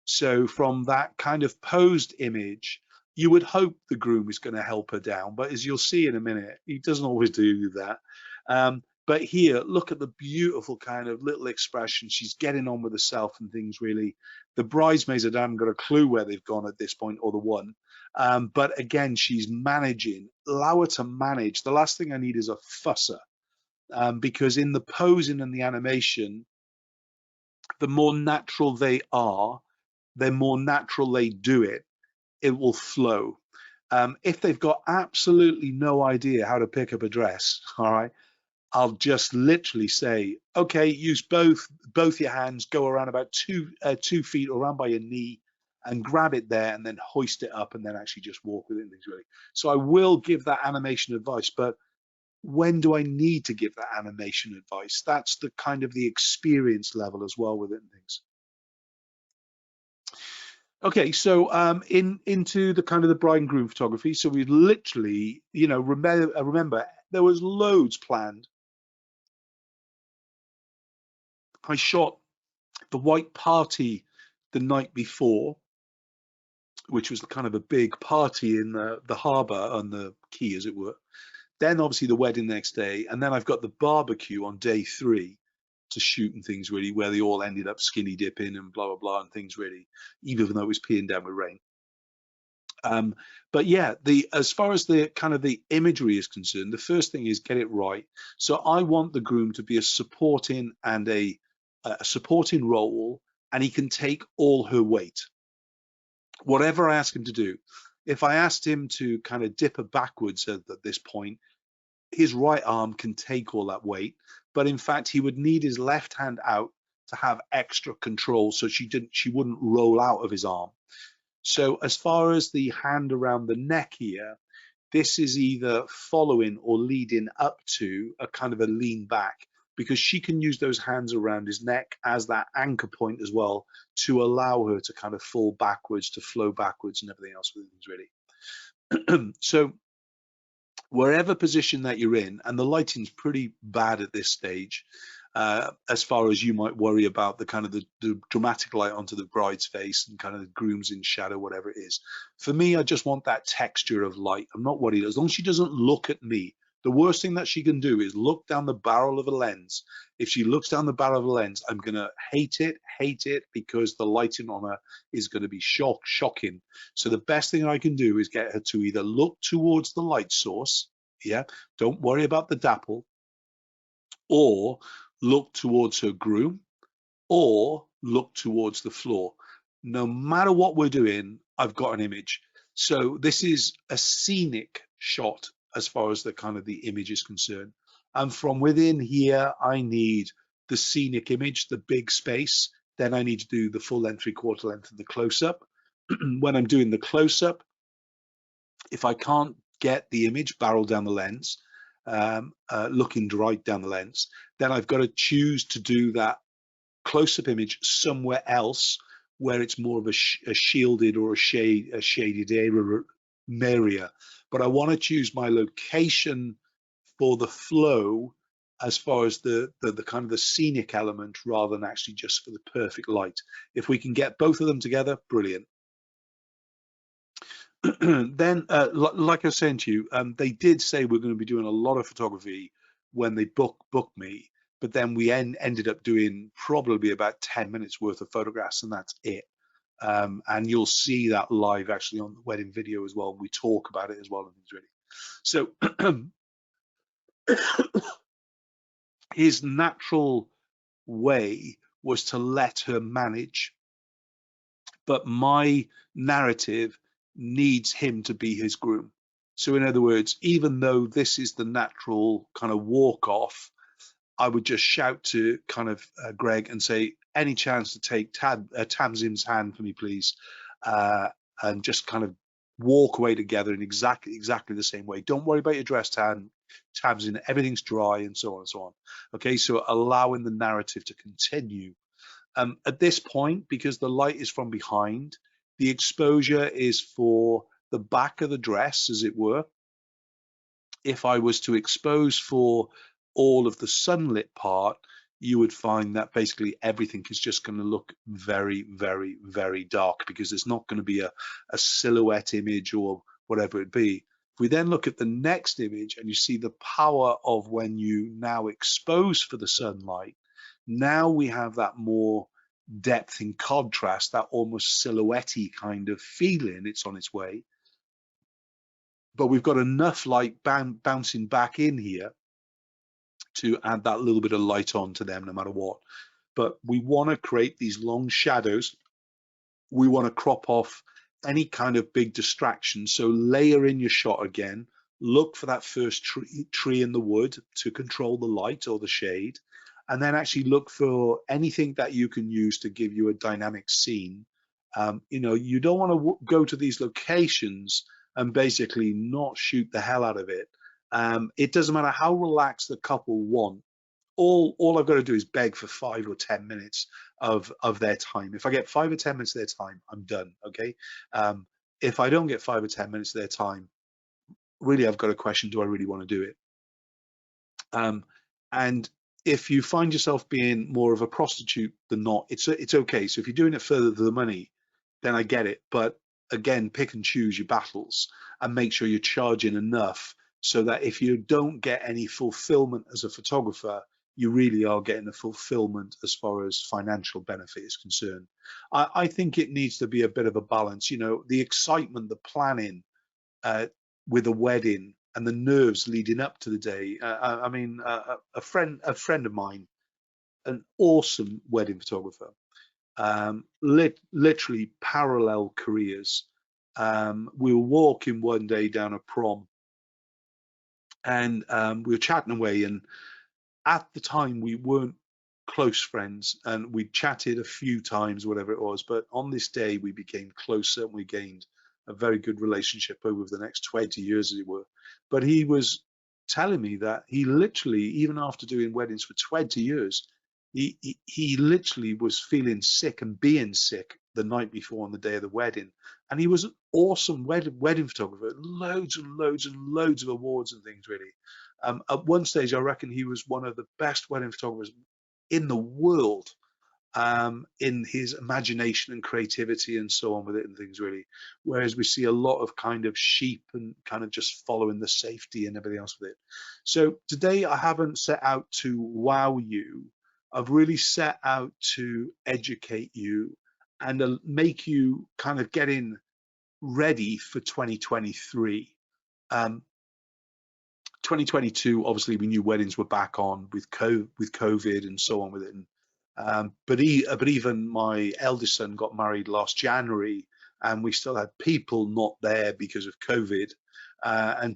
So from that kind of posed image, you would hope the groom is going to help her down, but as you'll see in a minute, he doesn't always do that. But here, look at the beautiful kind of little expression. She's getting on with herself and things, really. The bridesmaids, I haven't got a clue where they've gone at this point, or the one. But again, she's managing. Allow her to manage. The last thing I need is a fusser, because in the posing and the animation, the more natural they are, the more natural they do it, it will flow. If they've got absolutely no idea how to pick up a dress, all right, I'll just literally say, okay, use both your hands, go around about 2 feet around by your knee and grab it there and then hoist it up and then actually just walk with it and things, really. So I will give that animation advice, but when do I need to give that animation advice? That's the kind of the experience level as well with it and things. Okay, so into the kind of the bride and groom photography. So we literally, remember there was loads planned. I shot the white party the night before, which was kind of a big party in the harbour on the quay, as it were. Then obviously the wedding the next day, and then I've got the barbecue on day 3 to shoot and things, really, where they all ended up skinny dipping and blah blah blah and things, really, even though it was peeing down with rain. But yeah, as far as the kind of the imagery is concerned, the first thing is get it right. So I want the groom to be a supporting and a supporting role, and he can take all her weight, whatever I ask him to do. If I asked him to kind of dip her backwards at this point, his right arm can take all that weight, but in fact he would need his left hand out to have extra control, so she wouldn't roll out of his arm. So as far as the hand around the neck here, this is either following or leading up to a kind of a lean back, because she can use those hands around his neck as that anchor point as well to allow her to kind of fall backwards, to flow backwards and everything else with things, really. So wherever position that you're in, and the lighting's pretty bad at this stage, as far as you might worry about the kind of the dramatic light onto the bride's face and kind of the groom's in shadow, whatever it is. For me, I just want that texture of light. I'm not worried. As long as she doesn't look at me. The worst thing that she can do is look down the barrel of a lens. If she looks down the barrel of a lens, I'm going to hate it, because the lighting on her is going to be shocking. So the best thing I can do is get her to either look towards the light source, yeah, don't worry about the dapple, or look towards her groom, or look towards the floor. No matter what we're doing, I've got an image. So this is a scenic shot as far as the kind of the image is concerned. And from within here, I need the scenic image, the big space. Then I need to do the full length, 3/4 length of the close-up. When I'm doing the close-up, if I can't get the image barrel down the lens, looking right down the lens, then I've got to choose to do that close-up image somewhere else where it's more of a shielded or a shaded area. But I want to choose my location for the flow as far as the kind of the scenic element, rather than actually just for the perfect light. If we can get both of them together, brilliant. Then, like I was saying to you, they did say we're going to be doing a lot of photography when they booked me, but then we ended up doing probably about 10 minutes worth of photographs, and that's it. And you'll see that live actually on the wedding video as well. We talk about it as well, and things, really. So his natural way was to let her manage, but my narrative needs him to be his groom. So in other words, even though this is the natural kind of walk off, I would just shout to kind of Greg and say, any chance to take Tamsin's hand for me, please, and just kind of walk away together in exactly the same way. Don't worry about your dress, Tamsin, everything's dry, and so on and so on. Okay, so allowing the narrative to continue. At this point, because the light is from behind, the exposure is for the back of the dress, as it were. If I was to expose for all of the sunlit part, you would find that basically everything is just going to look very, very, very dark, because there's not going to be a silhouette image or whatever it be. If we then look at the next image and you see the power of when you now expose for the sunlight, now we have that more depth in contrast, that almost silhouette-y kind of feeling. It's on its way, but we've got enough light bouncing back in here to add that little bit of light on to them no matter what. But we want to create these long shadows. We want to crop off any kind of big distraction. So layer in your shot again, look for that first tree in the wood to control the light or the shade, and then actually look for anything that you can use to give you a dynamic scene. You know, you don't want to go to these locations and basically not shoot the hell out of it. It doesn't matter how relaxed the couple want. All I've got to do is beg for 5 or 10 minutes of their time. If I get 5 or 10 minutes of their time, I'm done. Okay. If I don't get 5 or 10 minutes of their time, really, I've got a question: do I really want to do it? And if you find yourself being more of a prostitute than not, it's okay. So if you're doing it for the money, then I get it. But again, pick and choose your battles and make sure you're charging enough so that if you don't get any fulfillment as a photographer, you really are getting a fulfillment as far as financial benefit is concerned. I think it needs to be a bit of a balance. You know, the excitement, the planning with a wedding, and the nerves leading up to the day. I mean, a friend of mine, an awesome wedding photographer, literally parallel careers. We were walking one day down a prom, and we were chatting away, and at the time we weren't close friends, and we chatted a few times, whatever it was, but on this day we became closer and we gained a very good relationship over the next 20 years, as it were. But he was telling me that he literally, even after doing weddings for 20 years, he literally was feeling sick and being sick the night before on the day of the wedding. And he was an awesome wedding photographer, loads and loads and loads of awards and things, really. At one stage, I reckon he was one of the best wedding photographers in the world, in his imagination and creativity and so on with it and things, really. Whereas we see a lot of kind of sheep and kind of just following the safety and everything else with it. So today I haven't set out to wow you. I've really set out to educate you and make you kind of getting ready for 2023. 2022, obviously, we knew weddings were back on with COVID and so on with it. But even my eldest son got married last January, and we still had people not there because of COVID.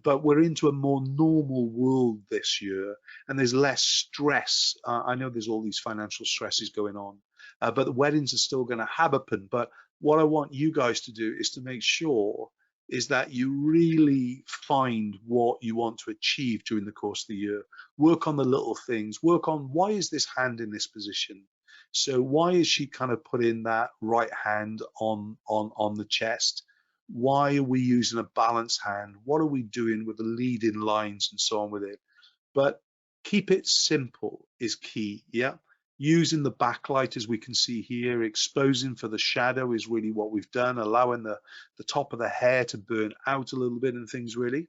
But we're into a more normal world this year, and there's less stress. I know there's all these financial stresses going on, but the weddings are still going to happen. But what I want you guys to do is to make sure is that you really find what you want to achieve during the course of the year. Work on the little things. Work on, why is this hand in this position? So why is she kind of putting that right hand on the chest? Why are we using a balanced hand? What are we doing with the leading lines and so on with it? But keep it simple is key. Yeah. Using the backlight, as we can see here, exposing for the shadow is really what we've done, allowing the top of the hair to burn out a little bit and things, really.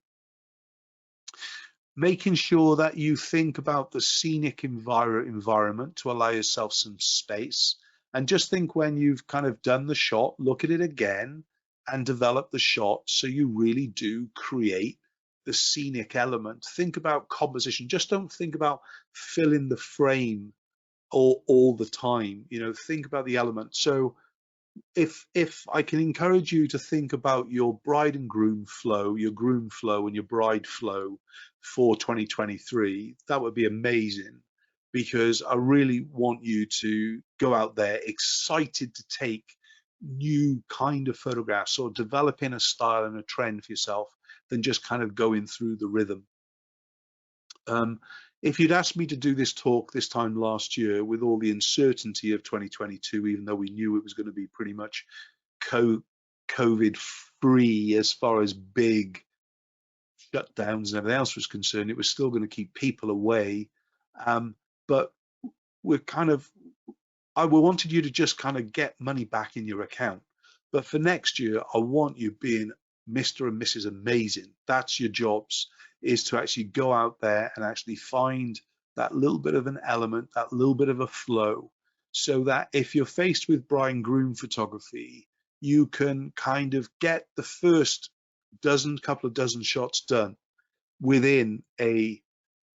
Making sure that you think about the scenic environment to allow yourself some space. And just think, when you've kind of done the shot, look at it again and develop the shot so you really do create the scenic element. Think about composition. Just don't think about filling the frame all the time. You know, think about the element. So if I can encourage you to think about your bride and groom flow, your groom flow and your bride flow for 2023, that would be amazing, because I really want you to go out there excited to take new kind of photographs, or developing a style and a trend for yourself, than just kind of going through the rhythm. If you'd asked me to do this talk this time last year, with all the uncertainty of 2022, even though we knew it was going to be pretty much COVID free as far as big shutdowns and everything else was concerned, it was still going to keep people away. But we're kind of, we wanted you to just kind of get money back in your account. But for next year, I want you being Mr. and Mrs. Amazing. That's your jobs, is to actually go out there and actually find that little bit of an element, that little bit of a flow, so that if you're faced with bride and groom photography, you can kind of get the first couple of dozen shots done within a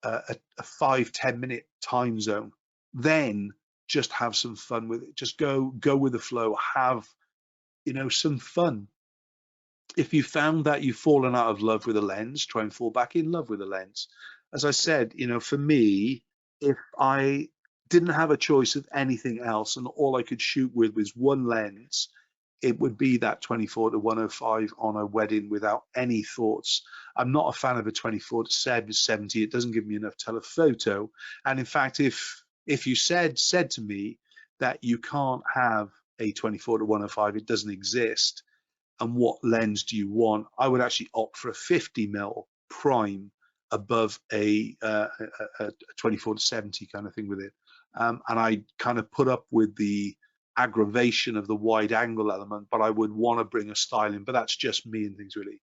5-10 minute time zone. Then just have some fun with it. Just go with the flow. Have, some fun. If you found that you've fallen out of love with a lens, try and fall back in love with a lens. As I said, for me, if I didn't have a choice of anything else and all I could shoot with was one lens, it would be that 24 to 105 on a wedding without any thoughts. I'm not a fan of a 24 to 70. It doesn't give me enough telephoto. And in fact, if you said to me that you can't have a 24 to 105, it doesn't exist, and what lens do you want, I would actually opt for a 50mm prime above a 24 to 70 kind of thing with it. And I kind of put up with the aggravation of the wide angle element, but I would want to bring a style in, but that's just me and things really.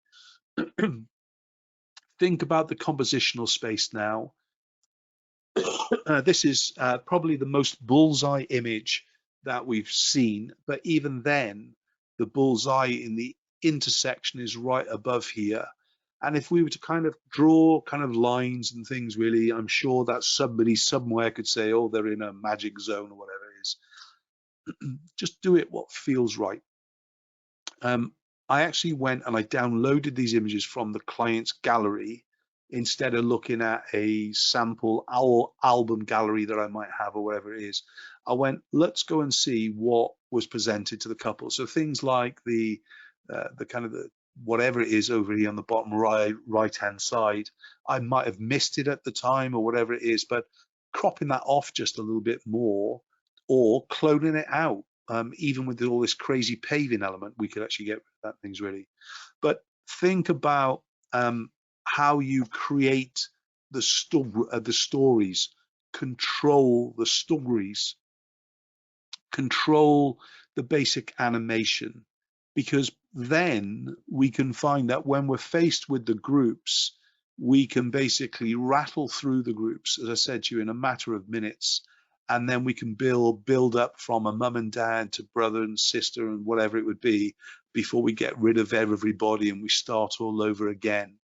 Think about the compositional space now. This is probably the most bullseye image that we've seen, but even then, the bullseye in the intersection is right above here. And if we were to kind of draw kind of lines and things, really, I'm sure that somebody somewhere could say, oh, they're in a magic zone or whatever it is. Just do it what feels right. I actually went and I downloaded these images from the client's gallery instead of looking at a sample album gallery that I might have or whatever it is. I went, let's go and see what was presented to the couple. So things like the kind of the whatever it is over here on the bottom right hand side, I might have missed it at the time or whatever it is, but cropping that off just a little bit more or cloning it out. Even with all this crazy paving element, we could actually get rid of that things really. But think about how you create the stories, control the stories, control the basic animation, because then we can find that when we're faced with the groups, we can basically rattle through the groups, as I said to you, in a matter of minutes. And then we can build up from a mum and dad to brother and sister and whatever it would be before we get rid of everybody and we start all over again.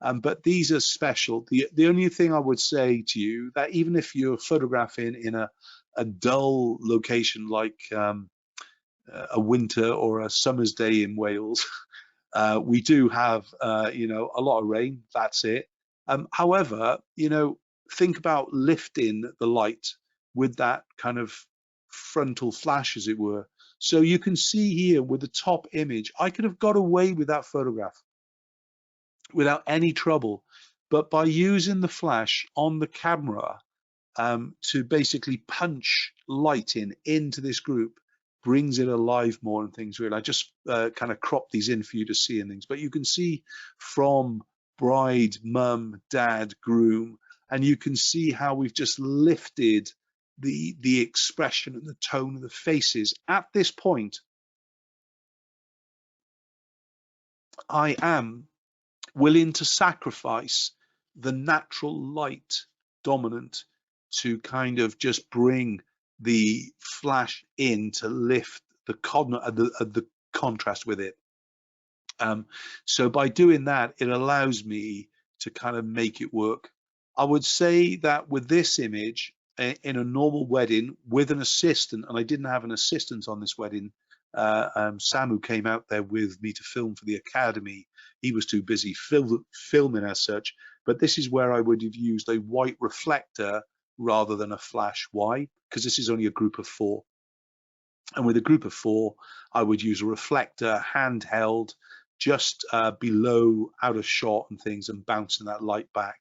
But these are special. The only thing I would say to you, that even if you're photographing in a dull location like a winter or a summer's day in Wales, we do have a lot of rain. That's it. However, think about lifting the light with that kind of frontal flash, as it were. So you can see here with the top image, I could have got away with that photograph without any trouble, but by using the flash on the camera to basically punch light into this group brings it alive more and things really. I just kind of cropped these in for you to see and things, but you can see from bride, mum, dad, groom, and you can see how we've just lifted the expression and the tone of the faces. At this point, I am willing to sacrifice the natural light dominant to kind of just bring the flash in to lift the contrast with it. So by doing that, it allows me to kind of make it work. I would say that with this image, in a normal wedding with an assistant, and I didn't have an assistant on this wedding, Sam, who came out there with me to film for the Academy, he was too busy filming as such, but this is where I would have used a white reflector rather than a flash. Why? Because this is only a group of 4. And with a group of 4, I would use a reflector handheld just below out of shot and things and bouncing that light back.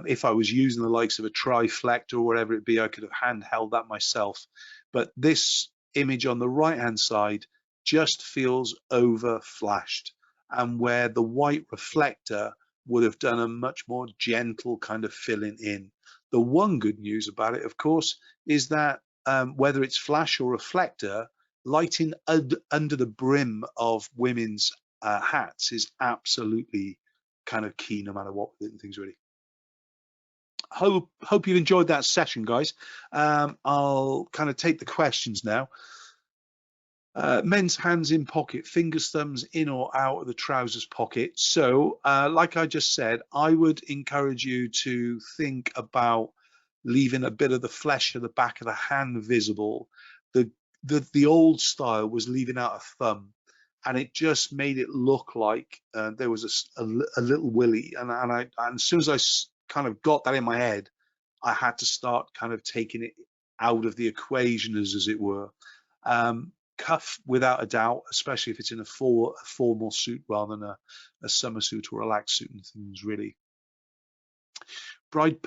If I was using the likes of a triflector or whatever it be, I could have handheld that myself. But this image on the right hand side just feels over flashed, and where the white reflector would have done a much more gentle kind of filling in. The one good news about it, of course, is that whether it's flash or reflector, lighting under the brim of women's hats is absolutely kind of key, no matter what things really. Hope you've enjoyed that session, guys. I'll kind of take the questions now. Men's hands in pocket, fingers, thumbs in or out of the trousers pocket. So like I just said, I would encourage you to think about leaving a bit of the flesh of the back of the hand visible. The old style was leaving out a thumb, and it just made it look like there was a little willy. And as soon as I kind of got that in my head, I had to start kind of taking it out of the equation, as it were. Cuff without a doubt, especially if it's in a formal suit rather than a summer suit or relaxed suit and things really. Bride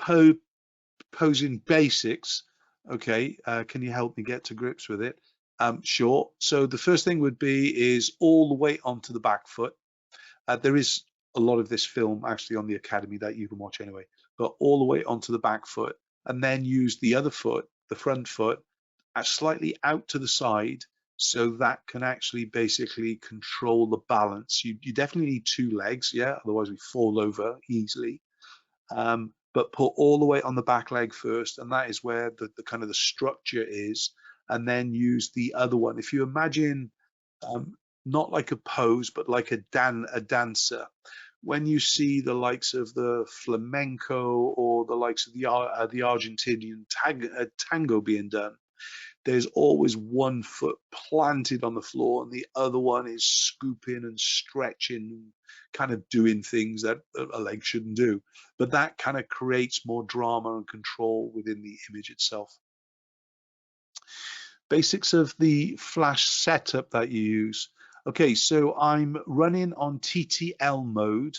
posing basics. Okay, can you help me get to grips with it? Sure. So the first thing would be is all the way onto the back foot. There is a lot of this film actually on the Academy that you can watch anyway, but all the way onto the back foot, and then use the other foot, the front foot, slightly out to the side, so that can actually basically control the balance. You definitely need two legs, yeah, otherwise we fall over easily. But put all the weight on the back leg first, and that is where the kind of the structure is, and then use the other one. If you imagine not like a pose, but like a dancer, when you see the likes of the flamenco or the likes of the Argentinian tango being done, there's always one foot planted on the floor and the other one is scooping and stretching, kind of doing things that a leg shouldn't do. But that kind of creates more drama and control within the image itself. Basics of the flash setup that you use. Okay, so I'm running on TTL mode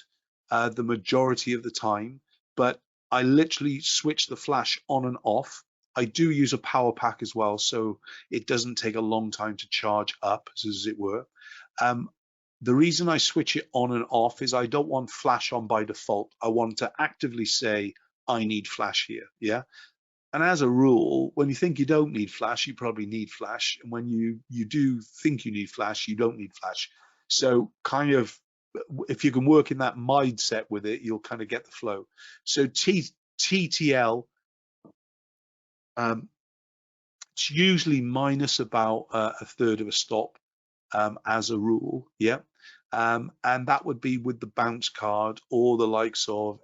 the majority of the time, but I literally switch the flash on and off. I do use a power pack as well, so it doesn't take a long time to charge up, as it were. The reason I switch it on and off is I don't want flash on by default. I want to actively say, I need flash here, yeah? And as a rule, when you think you don't need flash, you probably need flash. And when you do think you need flash, you don't need flash. So kind of, if you can work in that mindset with it, you'll kind of get the flow. So TTL, it's usually minus about a third of a stop as a rule, yeah. And that would be with the bounce card or the likes of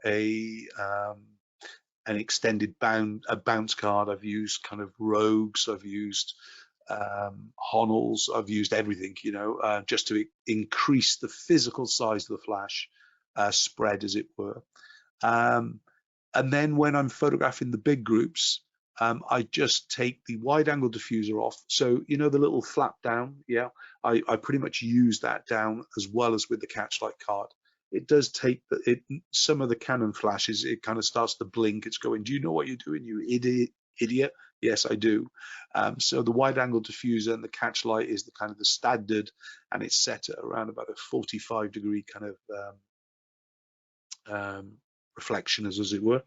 an extended bounce card. I've used kind of rogues, I've used Honnols, I've used everything, you know, just to increase the physical size of the flash spread, as it were. And then when I'm photographing the big groups, I just take the wide angle diffuser off. So, you know, the little flap down, yeah, I pretty much use that down as well as with the catchlight card. It does take some of the Canon flashes, it kind of starts to blink. It's going, do you know what you're doing, you idiot? Yes, I do. So the wide angle diffuser and the catchlight is the kind of the standard, and it's set at around about a 45-degree kind of reflection, as it were.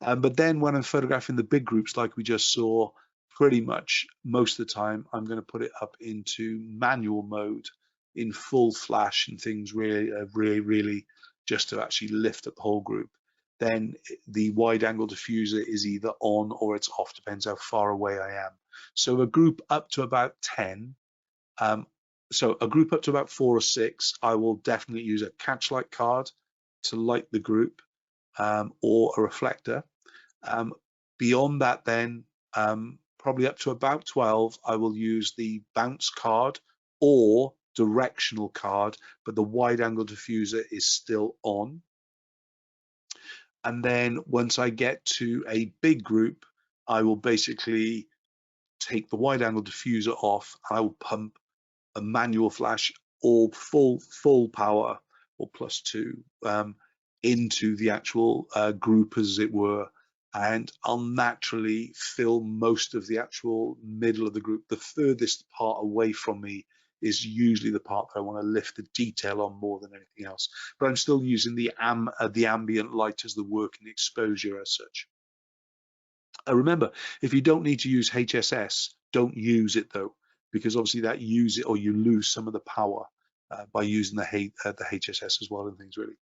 But then when I'm photographing the big groups, like we just saw, pretty much most of the time, I'm going to put it up into manual mode in full flash and things, really just to actually lift up the whole group. Then the wide angle diffuser is either on or it's off, depends how far away I am. So a group up to about 10, so a group up to about 4 or 6, I will definitely use a catchlight card to light the group, or a reflector. Beyond that then, probably up to about 12, I will use the bounce card or directional card, but the wide angle diffuser is still on. And then once I get to a big group, I will basically take the wide angle diffuser off, and I will pump a manual flash or full power or +2 into the actual group, as it were, and I'll naturally fill most of the actual middle of the group. The furthest part away from me is usually the part that I want to lift the detail on more than anything else, but I'm still using the ambient light as the working exposure as such. Remember, if you don't need to use HSS, don't use it though, because obviously that use it or you lose some of the power. by using the HSS as well and things really.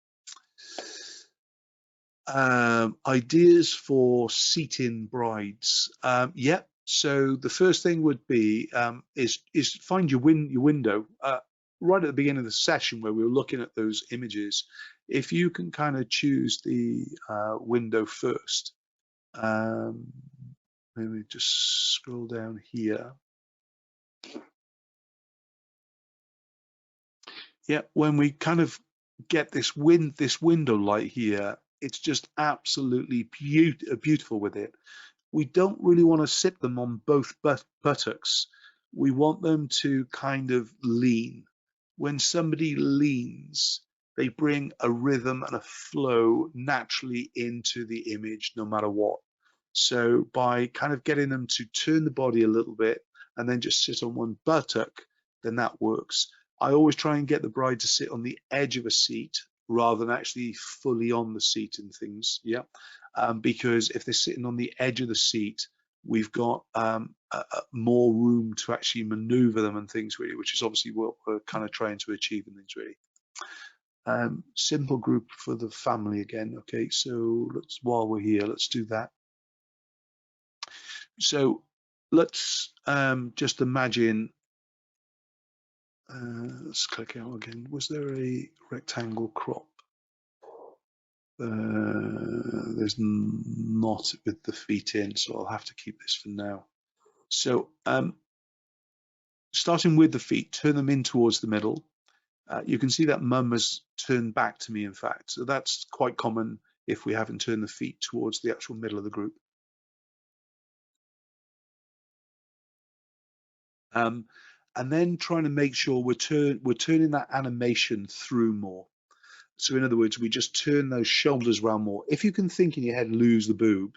Ideas for seating brides. Yeah. So the first thing would be is find your window right at the beginning of the session where we were looking at those images. If you can kind of choose the window first, let me just scroll down here. Yeah, when we kind of get this window light here, it's just absolutely beautiful with it. We don't really want to sit them on both buttocks. We want them to kind of lean. When somebody leans, they bring a rhythm and a flow naturally into the image, no matter what. So by kind of getting them to turn the body a little bit and then just sit on one buttock, then that works. I always try and get the bride to sit on the edge of a seat rather than actually fully on the seat and things. Because if they're sitting on the edge of the seat, we've got more room to actually maneuver them and things really, which is obviously what we're kind of trying to achieve and things really. Simple group for the family again. Okay, so while we're here, let's do that. So let's just imagine, let's click out again. Was there a rectangle crop? There's not with the feet in, so I'll have to keep this for now. So starting with the feet, turn them in towards the middle. You can see that mum has turned back to me, in fact. So that's quite common if we haven't turned the feet towards the actual middle of the group. And then trying to make sure we're turning that animation through more. So in other words, we just turn those shoulders around more. If you can think in your head, lose the boob.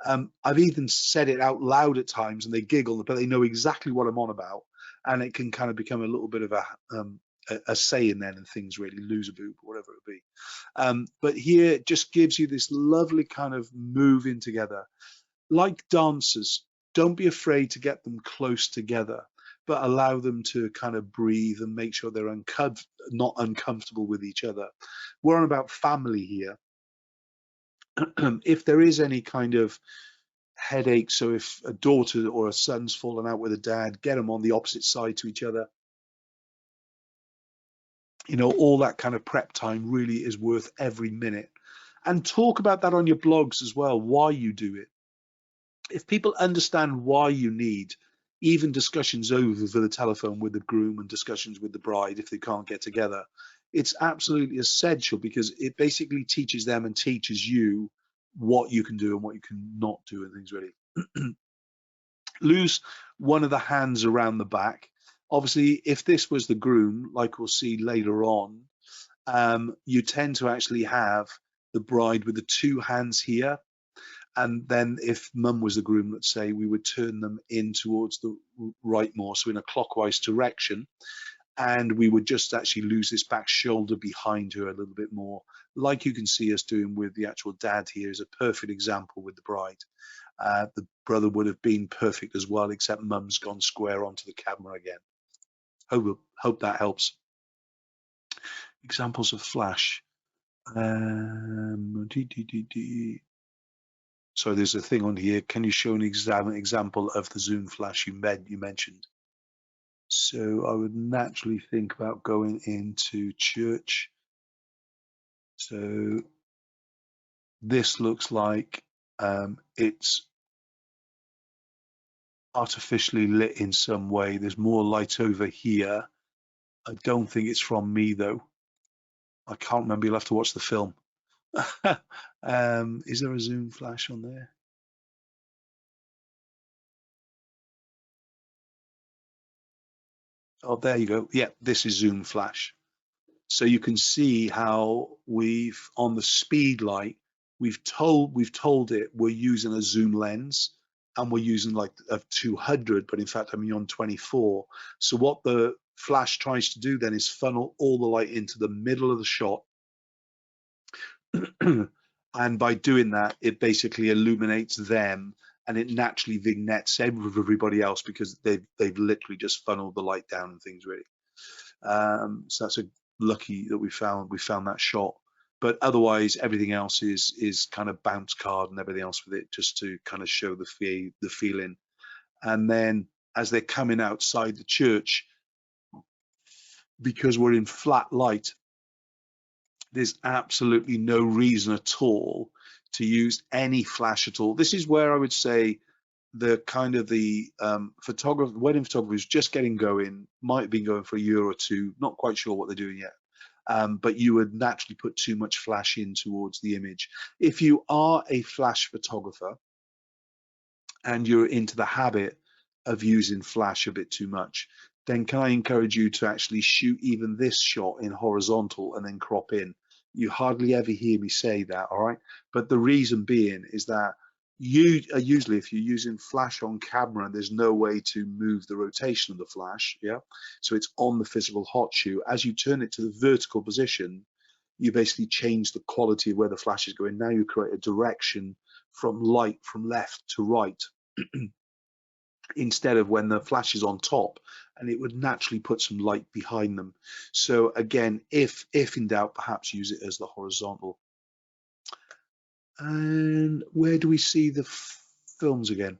I've even said it out loud at times and they giggle, but they know exactly what I'm on about. And it can kind of become a little bit of a saying then and things really, lose a boob, or whatever it be. But here it just gives you this lovely kind of moving together. Like dancers, don't be afraid to get them close together, but allow them to kind of breathe and make sure they're not uncomfortable with each other. We're on about family here. If there is any kind of headache, so if a daughter or a son's fallen out with a dad, get them on the opposite side to each other. You know, all that kind of prep time really is worth every minute. And talk about that on your blogs as well, why you do it. If people understand why you need even discussions over the telephone with the groom and discussions with the bride if they can't get together, it's absolutely essential because it basically teaches them and teaches you what you can do and what you cannot do and things really. Lose one of the hands around the back. Obviously, if this was the groom, like we'll see later on, you tend to actually have the bride with the two hands here. And then if mum was the groom, let's say, we would turn them in towards the right more, so in a clockwise direction. And we would just actually lose this back shoulder behind her a little bit more, like you can see us doing with the actual dad here is a perfect example with the bride. The brother would have been perfect as well, except mum's gone square onto the camera again. Hope that helps. Examples of flash. So there's a thing on here. Can you show an example of the zoom flash you mentioned? So I would naturally think about going into church. So this looks like it's artificially lit in some way. There's more light over here. I don't think it's from me though. I can't remember. You'll have to watch the film. Is there a zoom flash on there? Oh, there you go. Yeah, this is zoom flash. So you can see how we've on the speed light, we've told it we're using a zoom lens and we're using like a 200, but in fact I'm on 24. So what the flash tries to do then is funnel all the light into the middle of the shot. And by doing that, it basically illuminates them and it naturally vignettes everybody else because they've literally just funneled the light down and things really. So that's a lucky that we found that shot. But otherwise, everything else is kind of bounce card and everything else with it, just to kind of show the feeling. And then as they're coming outside the church, because we're in flat light, there's absolutely no reason at all to use any flash at all. This is where I would say the kind of the wedding photographer who's just getting going, might have been going for a year or two, not quite sure what they're doing yet. But you would naturally put too much flash in towards the image. If you are a flash photographer and you're into the habit of using flash a bit too much, then can I encourage you to actually shoot even this shot in horizontal and then crop in. You hardly ever hear me say that, all right? But the reason being is that usually if you're using flash on camera, there's no way to move the rotation of the flash, yeah? So it's on the physical hot shoe. As you turn it to the vertical position, you basically change the quality of where the flash is going. Now you create a direction from light from left to right instead of when the flash is on top, and it would naturally put some light behind them. So again, if in doubt, perhaps use it as the horizontal. And where do we see the films again?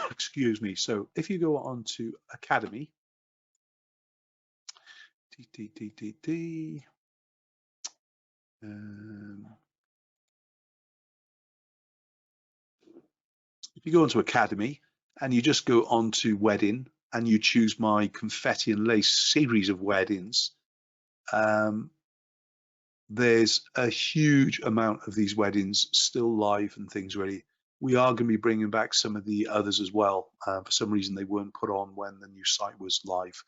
Excuse me. So if you go on to Academy, if you go onto Academy and you just go on to Wedding and you choose my confetti and lace series of weddings, there's a huge amount of these weddings still live and things ready. We are going to be bringing back some of the others as well. For some reason, they weren't put on when the new site was live,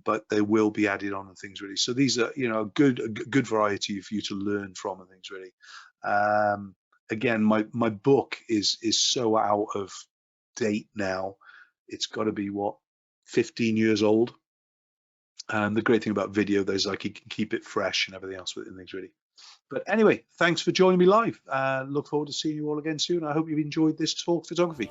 but they will be added on and things really. So these are, you know, a good variety for you to learn from and things really. Again, my book is so out of date now. It's got to be what, 15 years old. And the great thing about video, there's like you can keep it fresh and everything else with it and things really. But anyway, thanks for joining me live. Look forward to seeing you all again soon. I hope you've enjoyed this talk photography.